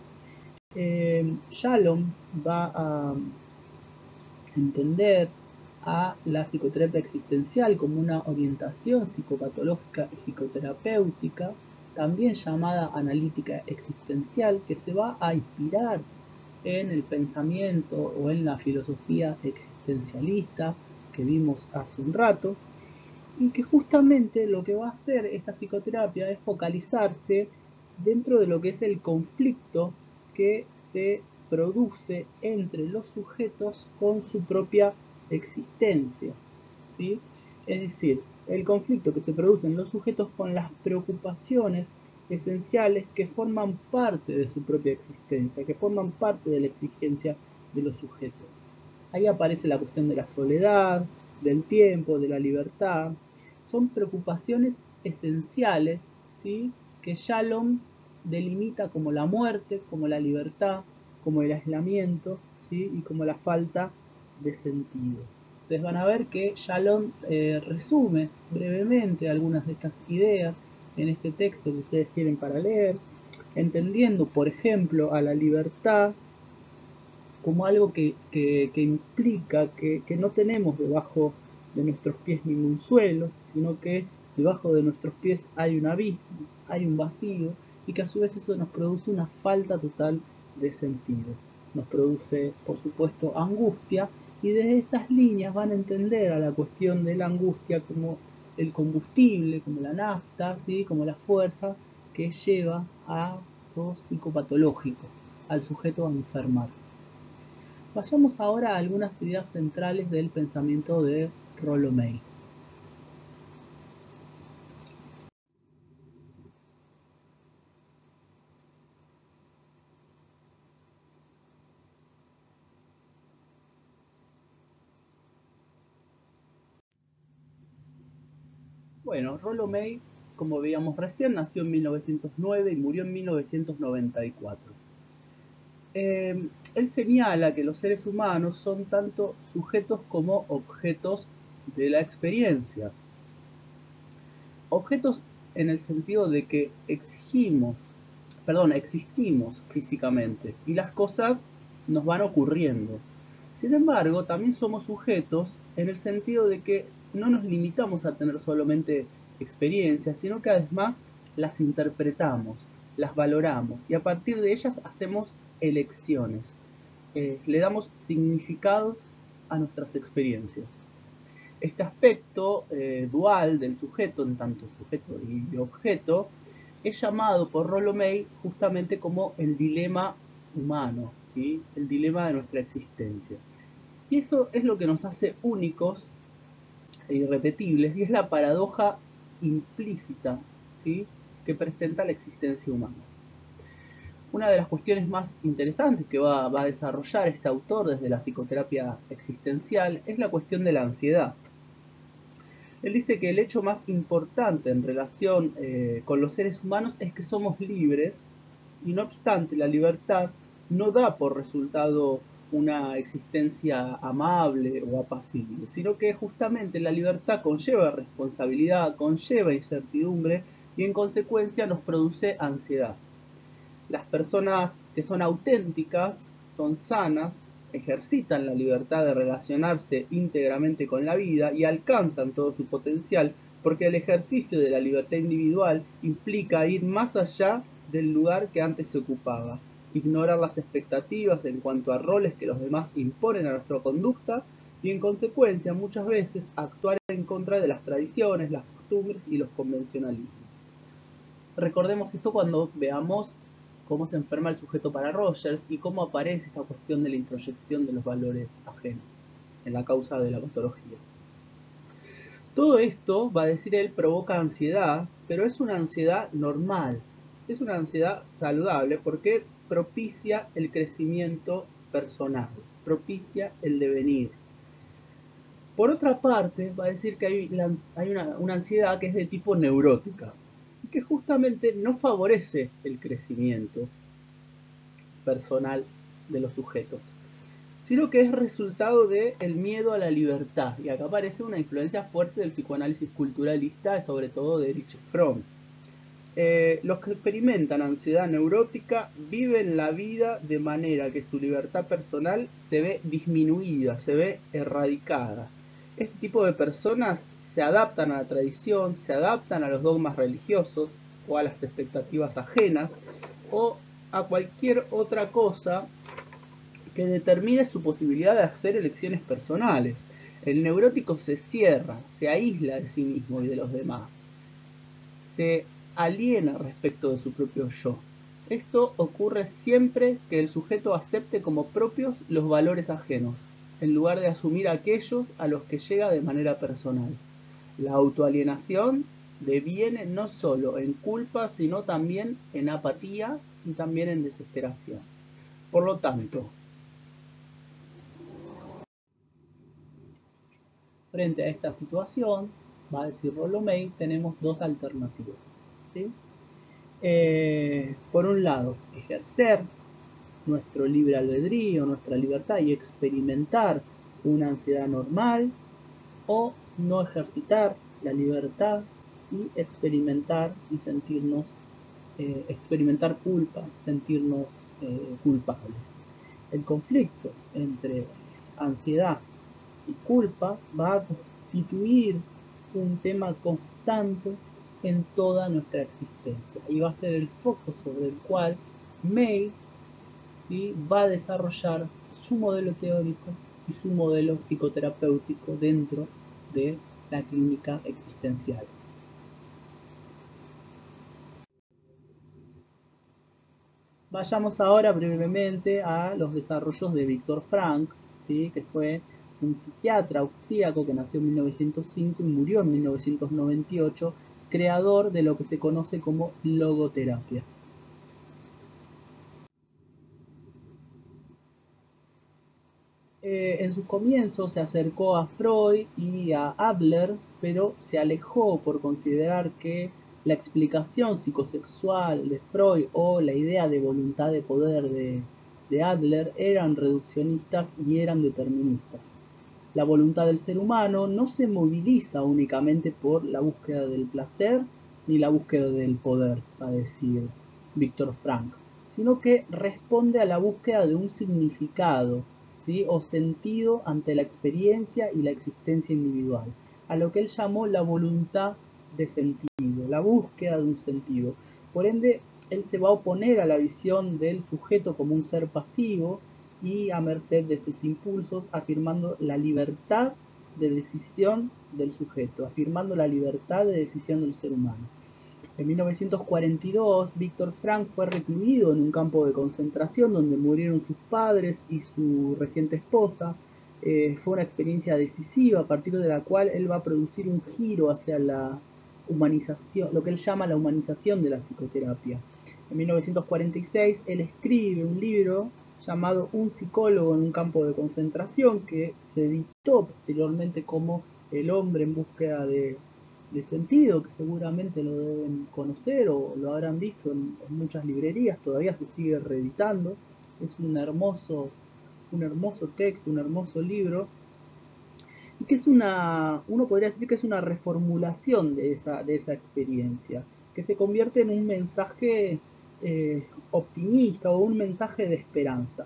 Yalom va a entender a la psicoterapia existencial como una orientación psicopatológica y psicoterapéutica también llamada analítica existencial, que se va a inspirar en el pensamiento o en la filosofía existencialista que vimos hace un rato, y que justamente lo que va a hacer esta psicoterapia es focalizarse dentro de lo que es el conflicto que se produce entre los sujetos con su propia existencia, ¿sí? Es decir, el conflicto que se produce en los sujetos con las preocupaciones esenciales que forman parte de su propia existencia, que forman parte de la exigencia de los sujetos. Ahí aparece la cuestión de la soledad, del tiempo, de la libertad. Son preocupaciones esenciales, ¿sí?, que Shalom delimita como la muerte, como la libertad, como el aislamiento, ¿sí?, y como la falta de sentido. Ustedes van a ver que Shalom resume brevemente algunas de estas ideas en este texto que ustedes tienen para leer, entendiendo, por ejemplo, a la libertad como algo que implica que no tenemos debajo de nuestros pies ningún suelo, sino que debajo de nuestros pies hay un abismo, hay un vacío, y que a su vez eso nos produce una falta total de sentido. Nos produce, por supuesto, angustia, y desde estas líneas van a entender a la cuestión de la angustia como el combustible, como la nafta, ¿sí?, como la fuerza que lleva a lo psicopatológico, al sujeto a enfermar. Vayamos ahora a algunas ideas centrales del pensamiento de Rollo May. Bueno, Rollo May, como veíamos recién, nació en 1909 y murió en 1994. Él señala que los seres humanos son tanto sujetos como objetos de la experiencia. Objetos en el sentido de que existimos físicamente y las cosas nos van ocurriendo. Sin embargo, también somos sujetos en el sentido de que no nos limitamos a tener solamente experiencias, sino que además las interpretamos, las valoramos y a partir de ellas hacemos elecciones. Le damos significados a nuestras experiencias. Este aspecto dual del sujeto, en tanto sujeto y objeto, es llamado por Rollo May justamente como el dilema humano, ¿sí?, el dilema de nuestra existencia. Y eso es lo que nos hace únicos e irrepetibles, y es la paradoja implícita, ¿sí?, que presenta la existencia humana. Una de las cuestiones más interesantes que va a desarrollar este autor desde la psicoterapia existencial es la cuestión de la ansiedad. Él dice que el hecho más importante en relación con los seres humanos es que somos libres, y no obstante la libertad no da por resultado una existencia amable o apacible, sino que justamente la libertad conlleva responsabilidad, conlleva incertidumbre y en consecuencia nos produce ansiedad. Las personas que son auténticas, son sanas, ejercitan la libertad de relacionarse íntegramente con la vida y alcanzan todo su potencial, porque el ejercicio de la libertad individual implica ir más allá del lugar que antes se ocupaba, ignorar las expectativas en cuanto a roles que los demás imponen a nuestra conducta y en consecuencia muchas veces actuar en contra de las tradiciones, las costumbres y los convencionalismos. Recordemos esto cuando veamos cómo se enferma el sujeto para Rogers y cómo aparece esta cuestión de la introyección de los valores ajenos en la causa de la patología. Todo esto, va a decir él, provoca ansiedad, pero es una ansiedad normal, es una ansiedad saludable porque propicia el crecimiento personal, propicia el devenir. Por otra parte, va a decir que hay una ansiedad que es de tipo neurótica, que justamente no favorece el crecimiento personal de los sujetos, sino que es resultado del miedo a la libertad. Y acá aparece una influencia fuerte del psicoanálisis culturalista, sobre todo de Erich Fromm. Los que experimentan ansiedad neurótica viven la vida de manera que su libertad personal se ve disminuida, se ve erradicada. Este tipo de personas se adaptan a la tradición, se adaptan a los dogmas religiosos, o a las expectativas ajenas o a cualquier otra cosa que determine su posibilidad de hacer elecciones personales. El neurótico se cierra, se aísla de sí mismo y de los demás, se aliena respecto de su propio yo. Esto ocurre siempre que el sujeto acepte como propios los valores ajenos, en lugar de asumir aquellos a los que llega de manera personal. La autoalienación deviene no solo en culpa, sino también en apatía y también en desesperación. Por lo tanto, frente a esta situación, va a decir Rollo May, tenemos dos alternativas, ¿sí? Por un lado, ejercer nuestro libre albedrío, nuestra libertad y experimentar una ansiedad normal, o no ejercitar la libertad y experimentar y sentirnos, experimentar culpa, sentirnos culpables. El conflicto entre ansiedad y culpa va a constituir un tema constante en toda nuestra existencia y va a ser el foco sobre el cual May, ¿sí?, va a desarrollar su modelo teórico y su modelo psicoterapéutico dentro de la clínica existencial. Vayamos ahora brevemente a los desarrollos de Viktor Frankl, ¿sí?, que fue un psiquiatra austríaco que nació en 1905 y murió en 1998, creador de lo que se conoce como logoterapia. En sus comienzos se acercó a Freud y a Adler, pero se alejó por considerar que la explicación psicosexual de Freud o la idea de voluntad de poder de Adler eran reduccionistas y eran deterministas. La voluntad del ser humano no se moviliza únicamente por la búsqueda del placer ni la búsqueda del poder, va a decir Viktor Frankl, sino que responde a la búsqueda de un significado, ¿sí?, o sentido ante la experiencia y la existencia individual, a lo que él llamó la voluntad de sentido, la búsqueda de un sentido. Por ende, él se va a oponer a la visión del sujeto como un ser pasivo y a merced de sus impulsos, afirmando la libertad de decisión del sujeto, afirmando la libertad de decisión del ser humano. En 1942, Viktor Frankl fue recluido en un campo de concentración donde murieron sus padres y su reciente esposa. Fue una experiencia decisiva a partir de la cual él va a producir un giro hacia la humanización, lo que él llama la humanización de la psicoterapia. En 1946 él escribe un libro llamado Un psicólogo en un campo de concentración, que se editó posteriormente como El hombre en búsqueda de sentido, que seguramente lo deben conocer o lo habrán visto en muchas librerías, todavía se sigue reeditando. Es un hermoso texto, un hermoso libro, y que es uno podría decir que es una reformulación de esa experiencia, que se convierte en un mensaje optimista o un mensaje de esperanza.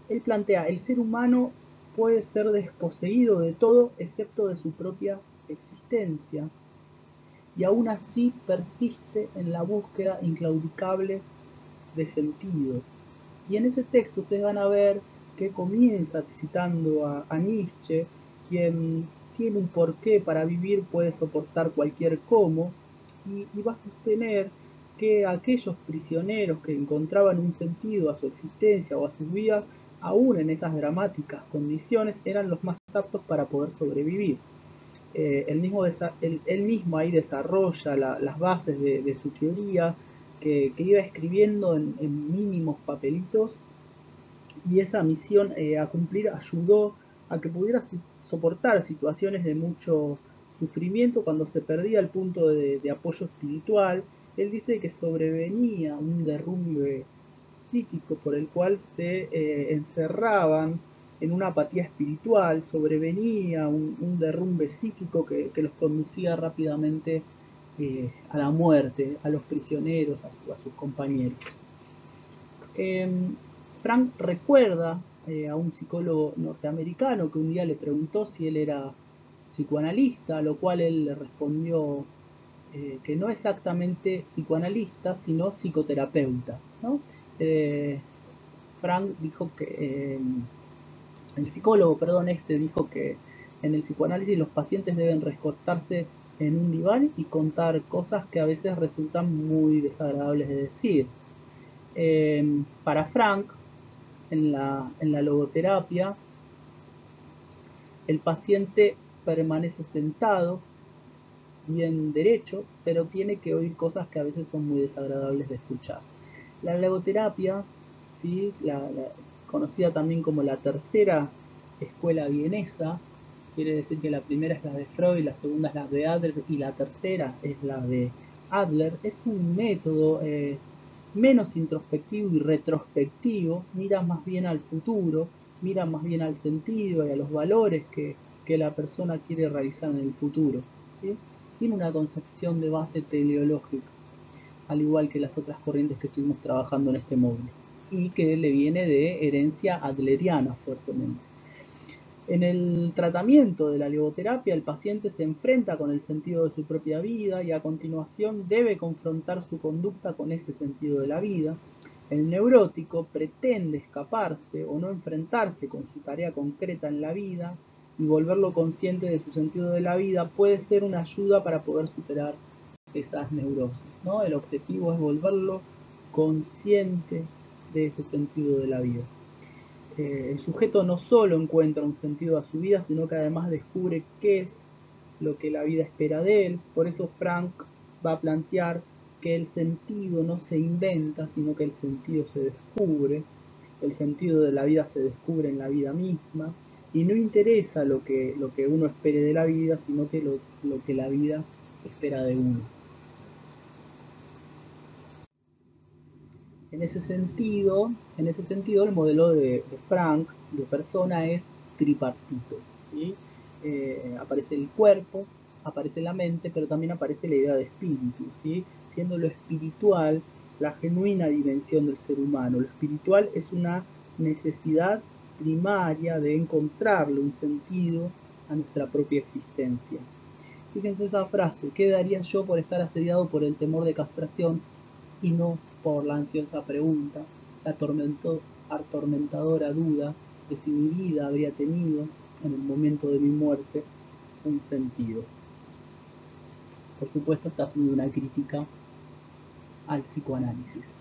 Él plantea, el ser humano puede ser desposeído de todo excepto de su propia existencia, y aún así persiste en la búsqueda inclaudicable de sentido. Y en ese texto ustedes van a ver que comienza citando a Nietzsche, quien tiene un porqué para vivir, puede soportar cualquier cómo, y va a sostener que aquellos prisioneros que encontraban un sentido a su existencia o a sus vidas, aún en esas dramáticas condiciones, eran los más aptos para poder sobrevivir. Él mismo ahí desarrolla las bases de su teoría, que iba escribiendo en mínimos papelitos, y esa misión a cumplir ayudó a que pudiera soportar situaciones de mucho sufrimiento cuando se perdía el punto de apoyo espiritual. Él dice que sobrevenía un derrumbe psíquico por el cual se encerraban en una apatía espiritual, sobrevenía un derrumbe psíquico que los conducía rápidamente a la muerte, a los prisioneros, a sus compañeros. Frank recuerda a un psicólogo norteamericano que un día le preguntó si él era psicoanalista, a lo cual él le respondió que no exactamente psicoanalista, sino psicoterapeuta, ¿no? Frank dijo que, el psicólogo, perdón, dijo que en el psicoanálisis los pacientes deben recostarse en un diván y contar cosas que a veces resultan muy desagradables de decir. Para Frank, en la logoterapia, el paciente permanece sentado, bien derecho, pero tiene que oír cosas que a veces son muy desagradables de escuchar. La logoterapia, ¿sí? Conocida también como la tercera escuela vienesa, quiere decir que la primera es la de Freud, la segunda es la de Adler y la tercera es la de Adler. Es un método menos introspectivo y retrospectivo, mira más bien al futuro, mira más bien al sentido y a los valores que la persona quiere realizar en el futuro, ¿sí? Tiene una concepción de base teleológica, al igual que las otras corrientes que estuvimos trabajando en este módulo, y que le viene de herencia adleriana fuertemente. En el tratamiento de la logoterapia, el paciente se enfrenta con el sentido de su propia vida y a continuación debe confrontar su conducta con ese sentido de la vida. El neurótico pretende escaparse o no enfrentarse con su tarea concreta en la vida, y volverlo consciente de su sentido de la vida puede ser una ayuda para poder superar esas neurosis, ¿no? El objetivo es volverlo consciente de ese sentido de la vida. El sujeto no solo encuentra un sentido a su vida, sino que además descubre qué es lo que la vida espera de él. Por eso Frank va a plantear que el sentido no se inventa, sino que el sentido se descubre. El sentido de la vida se descubre en la vida misma. Y no interesa lo que uno espere de la vida, sino que lo que la vida espera de uno. En ese sentido, el modelo de Frank de persona es tripartito, ¿sí? Aparece el cuerpo, aparece la mente, pero también aparece la idea de espíritu, ¿sí? Siendo lo espiritual la genuina dimensión del ser humano. Lo espiritual es una necesidad primaria de encontrarle un sentido a nuestra propia existencia. Fíjense esa frase: ¿qué daría yo por estar asediado por el temor de castración y no por la ansiosa pregunta, la atormentadora duda de si mi vida habría tenido, en el momento de mi muerte, un sentido? Por supuesto, está haciendo una crítica al psicoanálisis.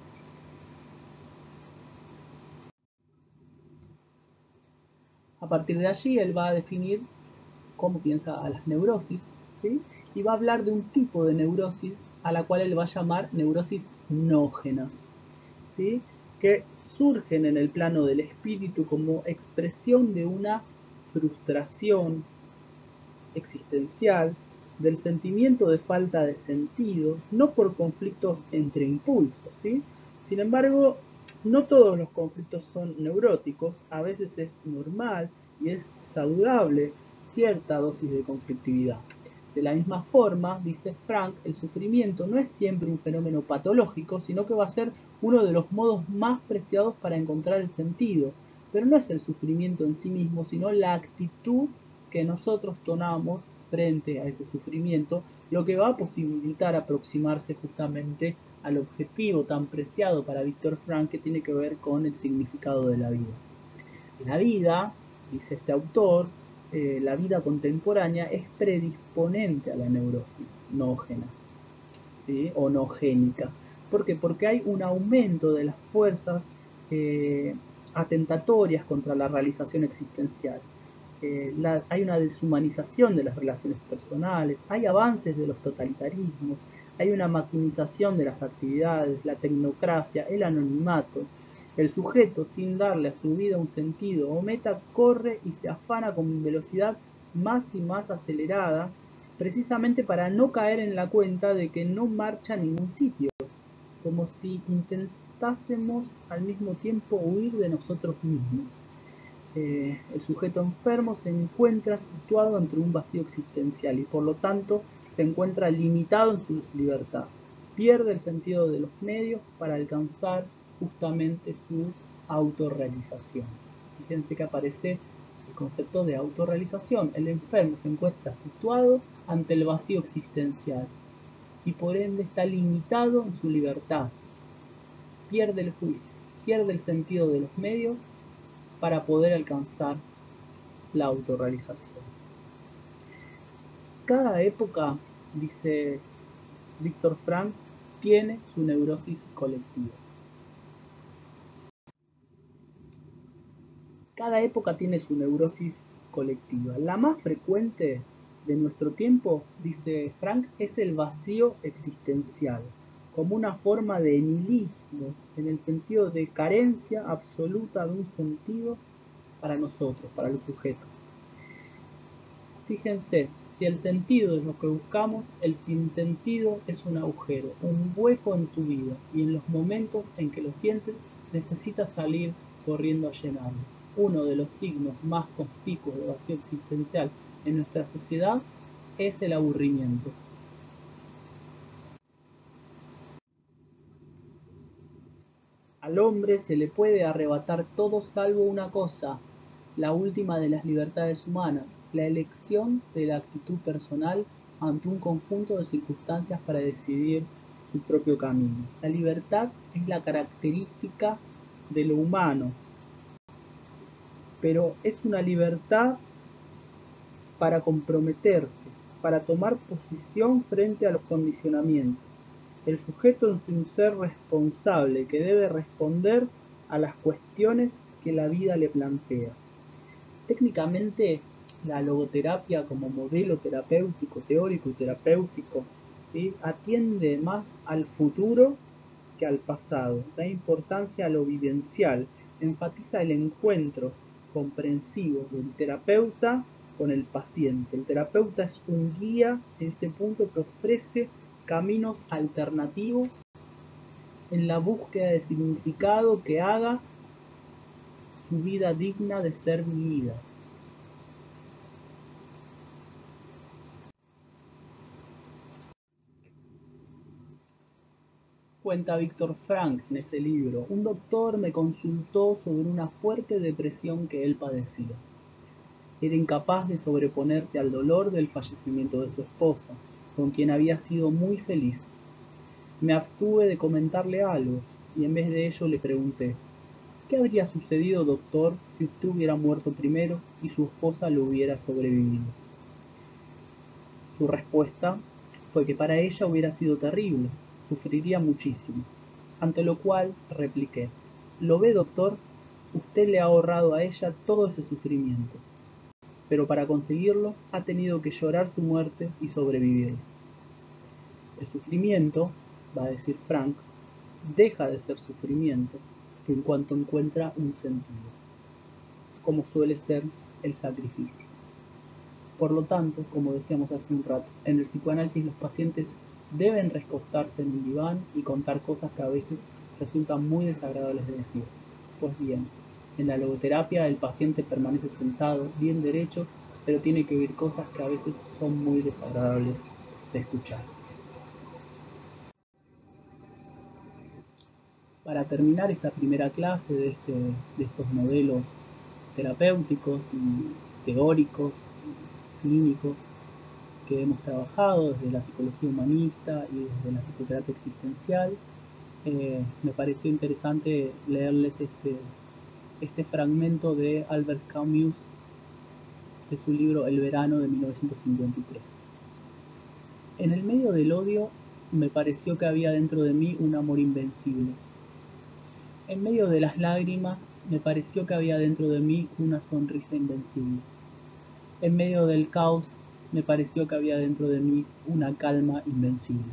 A partir de allí, él va a definir cómo piensa a las neurosis, ¿sí? Y va a hablar de un tipo de neurosis a la cual él va a llamar neurosis nógenas, ¿sí? Que surgen en el plano del espíritu como expresión de una frustración existencial, del sentimiento de falta de sentido, no por conflictos entre impulsos, ¿sí? Sin embargo, no todos los conflictos son neuróticos, a veces es normal y es saludable cierta dosis de conflictividad. De la misma forma, dice Frank, el sufrimiento no es siempre un fenómeno patológico, sino que va a ser uno de los modos más preciados para encontrar el sentido. Pero no es el sufrimiento en sí mismo, sino la actitud que nosotros tomamos frente a ese sufrimiento, lo que va a posibilitar aproximarse justamente al objetivo tan preciado para Viktor Frankl, que tiene que ver con el significado de la vida. La vida, dice este autor, la vida contemporánea es predisponente a la neurosis nógena, ¿sí? O nogénica. ¿Por qué? Porque hay un aumento de las fuerzas atentatorias contra la realización existencial. Hay una deshumanización de las relaciones personales, hay avances de los totalitarismos, hay una maquinización de las actividades, la tecnocracia, el anonimato. El sujeto, sin darle a su vida un sentido o meta, corre y se afana con velocidad más y más acelerada, precisamente para no caer en la cuenta de que no marcha a ningún sitio, como si intentásemos al mismo tiempo huir de nosotros mismos. El sujeto enfermo se encuentra situado entre un vacío existencial y por lo tanto se encuentra limitado en su libertad. Pierde el sentido de los medios para alcanzar justamente su autorrealización. Fíjense que aparece el concepto de autorrealización. El enfermo se encuentra situado ante el vacío existencial y por ende está limitado en su libertad. Pierde el juicio, pierde el sentido de los medios para poder alcanzar la autorrealización. Cada época, dice Viktor Frankl, tiene su neurosis colectiva. Cada época tiene su neurosis colectiva. La más frecuente de nuestro tiempo, dice Frankl, es el vacío existencial, como una forma de nihilismo, en el sentido de carencia absoluta de un sentido para nosotros, para los sujetos. Fíjense, si el sentido es lo que buscamos, el sinsentido es un agujero, un hueco en tu vida, y en los momentos en que lo sientes necesitas salir corriendo a llenarlo. Uno de los signos más conspicuos de vacío existencial en nuestra sociedad es el aburrimiento. Al hombre se le puede arrebatar todo salvo una cosa, la última de las libertades humanas, la elección de la actitud personal ante un conjunto de circunstancias para decidir su propio camino. La libertad es la característica de lo humano, pero es una libertad para comprometerse, para tomar posición frente a los condicionamientos. El sujeto es un ser responsable que debe responder a las cuestiones que la vida le plantea. Técnicamente, la logoterapia como modelo terapéutico, teórico y terapéutico, ¿sí?, atiende más al futuro que al pasado, da importancia a lo vivencial, enfatiza el encuentro comprensivo del terapeuta con el paciente. El terapeuta es un guía en este punto que ofrece caminos alternativos en la búsqueda de significado que haga su vida digna de ser vivida. Cuenta Viktor Frankl en ese libro, un doctor me consultó sobre una fuerte depresión que él padecía. Era incapaz de sobreponerse al dolor del fallecimiento de su esposa, con quien había sido muy feliz. Me abstuve de comentarle algo, y en vez de ello le pregunté, ¿qué habría sucedido, doctor, si usted hubiera muerto primero y su esposa lo hubiera sobrevivido? Su respuesta fue que para ella hubiera sido terrible, sufriría muchísimo. Ante lo cual repliqué, ¿lo ve, doctor? Usted le ha ahorrado a ella todo ese sufrimiento, pero para conseguirlo ha tenido que llorar su muerte y sobrevivir. El sufrimiento, va a decir Frankl, deja de ser sufrimiento en cuanto encuentra un sentido, como suele ser el sacrificio. Por lo tanto, como decíamos hace un rato, en el psicoanálisis los pacientes deben recostarse en el diván y contar cosas que a veces resultan muy desagradables de decir. Pues bien, en la logoterapia el paciente permanece sentado, bien derecho, pero tiene que oír cosas que a veces son muy desagradables de escuchar. Para terminar esta primera clase de estos modelos terapéuticos y teóricos, y clínicos, que hemos trabajado desde la psicología humanista y desde la psicoterapia existencial, me pareció interesante leerles este fragmento de Albert Camus de su libro El verano de 1953. En el medio del odio me pareció que había dentro de mí un amor invencible. En medio de las lágrimas me pareció que había dentro de mí una sonrisa invencible. En medio del caos me pareció que había dentro de mí una calma invencible.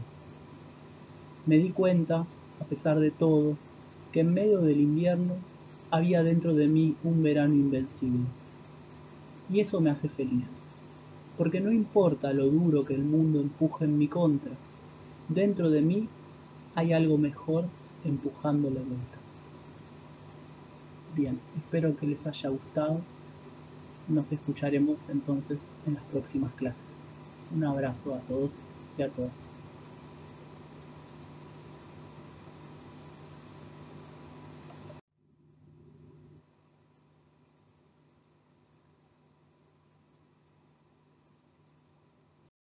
Me di cuenta, a pesar de todo, que en medio del invierno había dentro de mí un verano invencible. Y eso me hace feliz, porque no importa lo duro que el mundo empuje en mi contra, dentro de mí hay algo mejor empujando la vuelta. Bien, espero que les haya gustado. Nos escucharemos entonces en las próximas clases. Un abrazo a todos y a todas.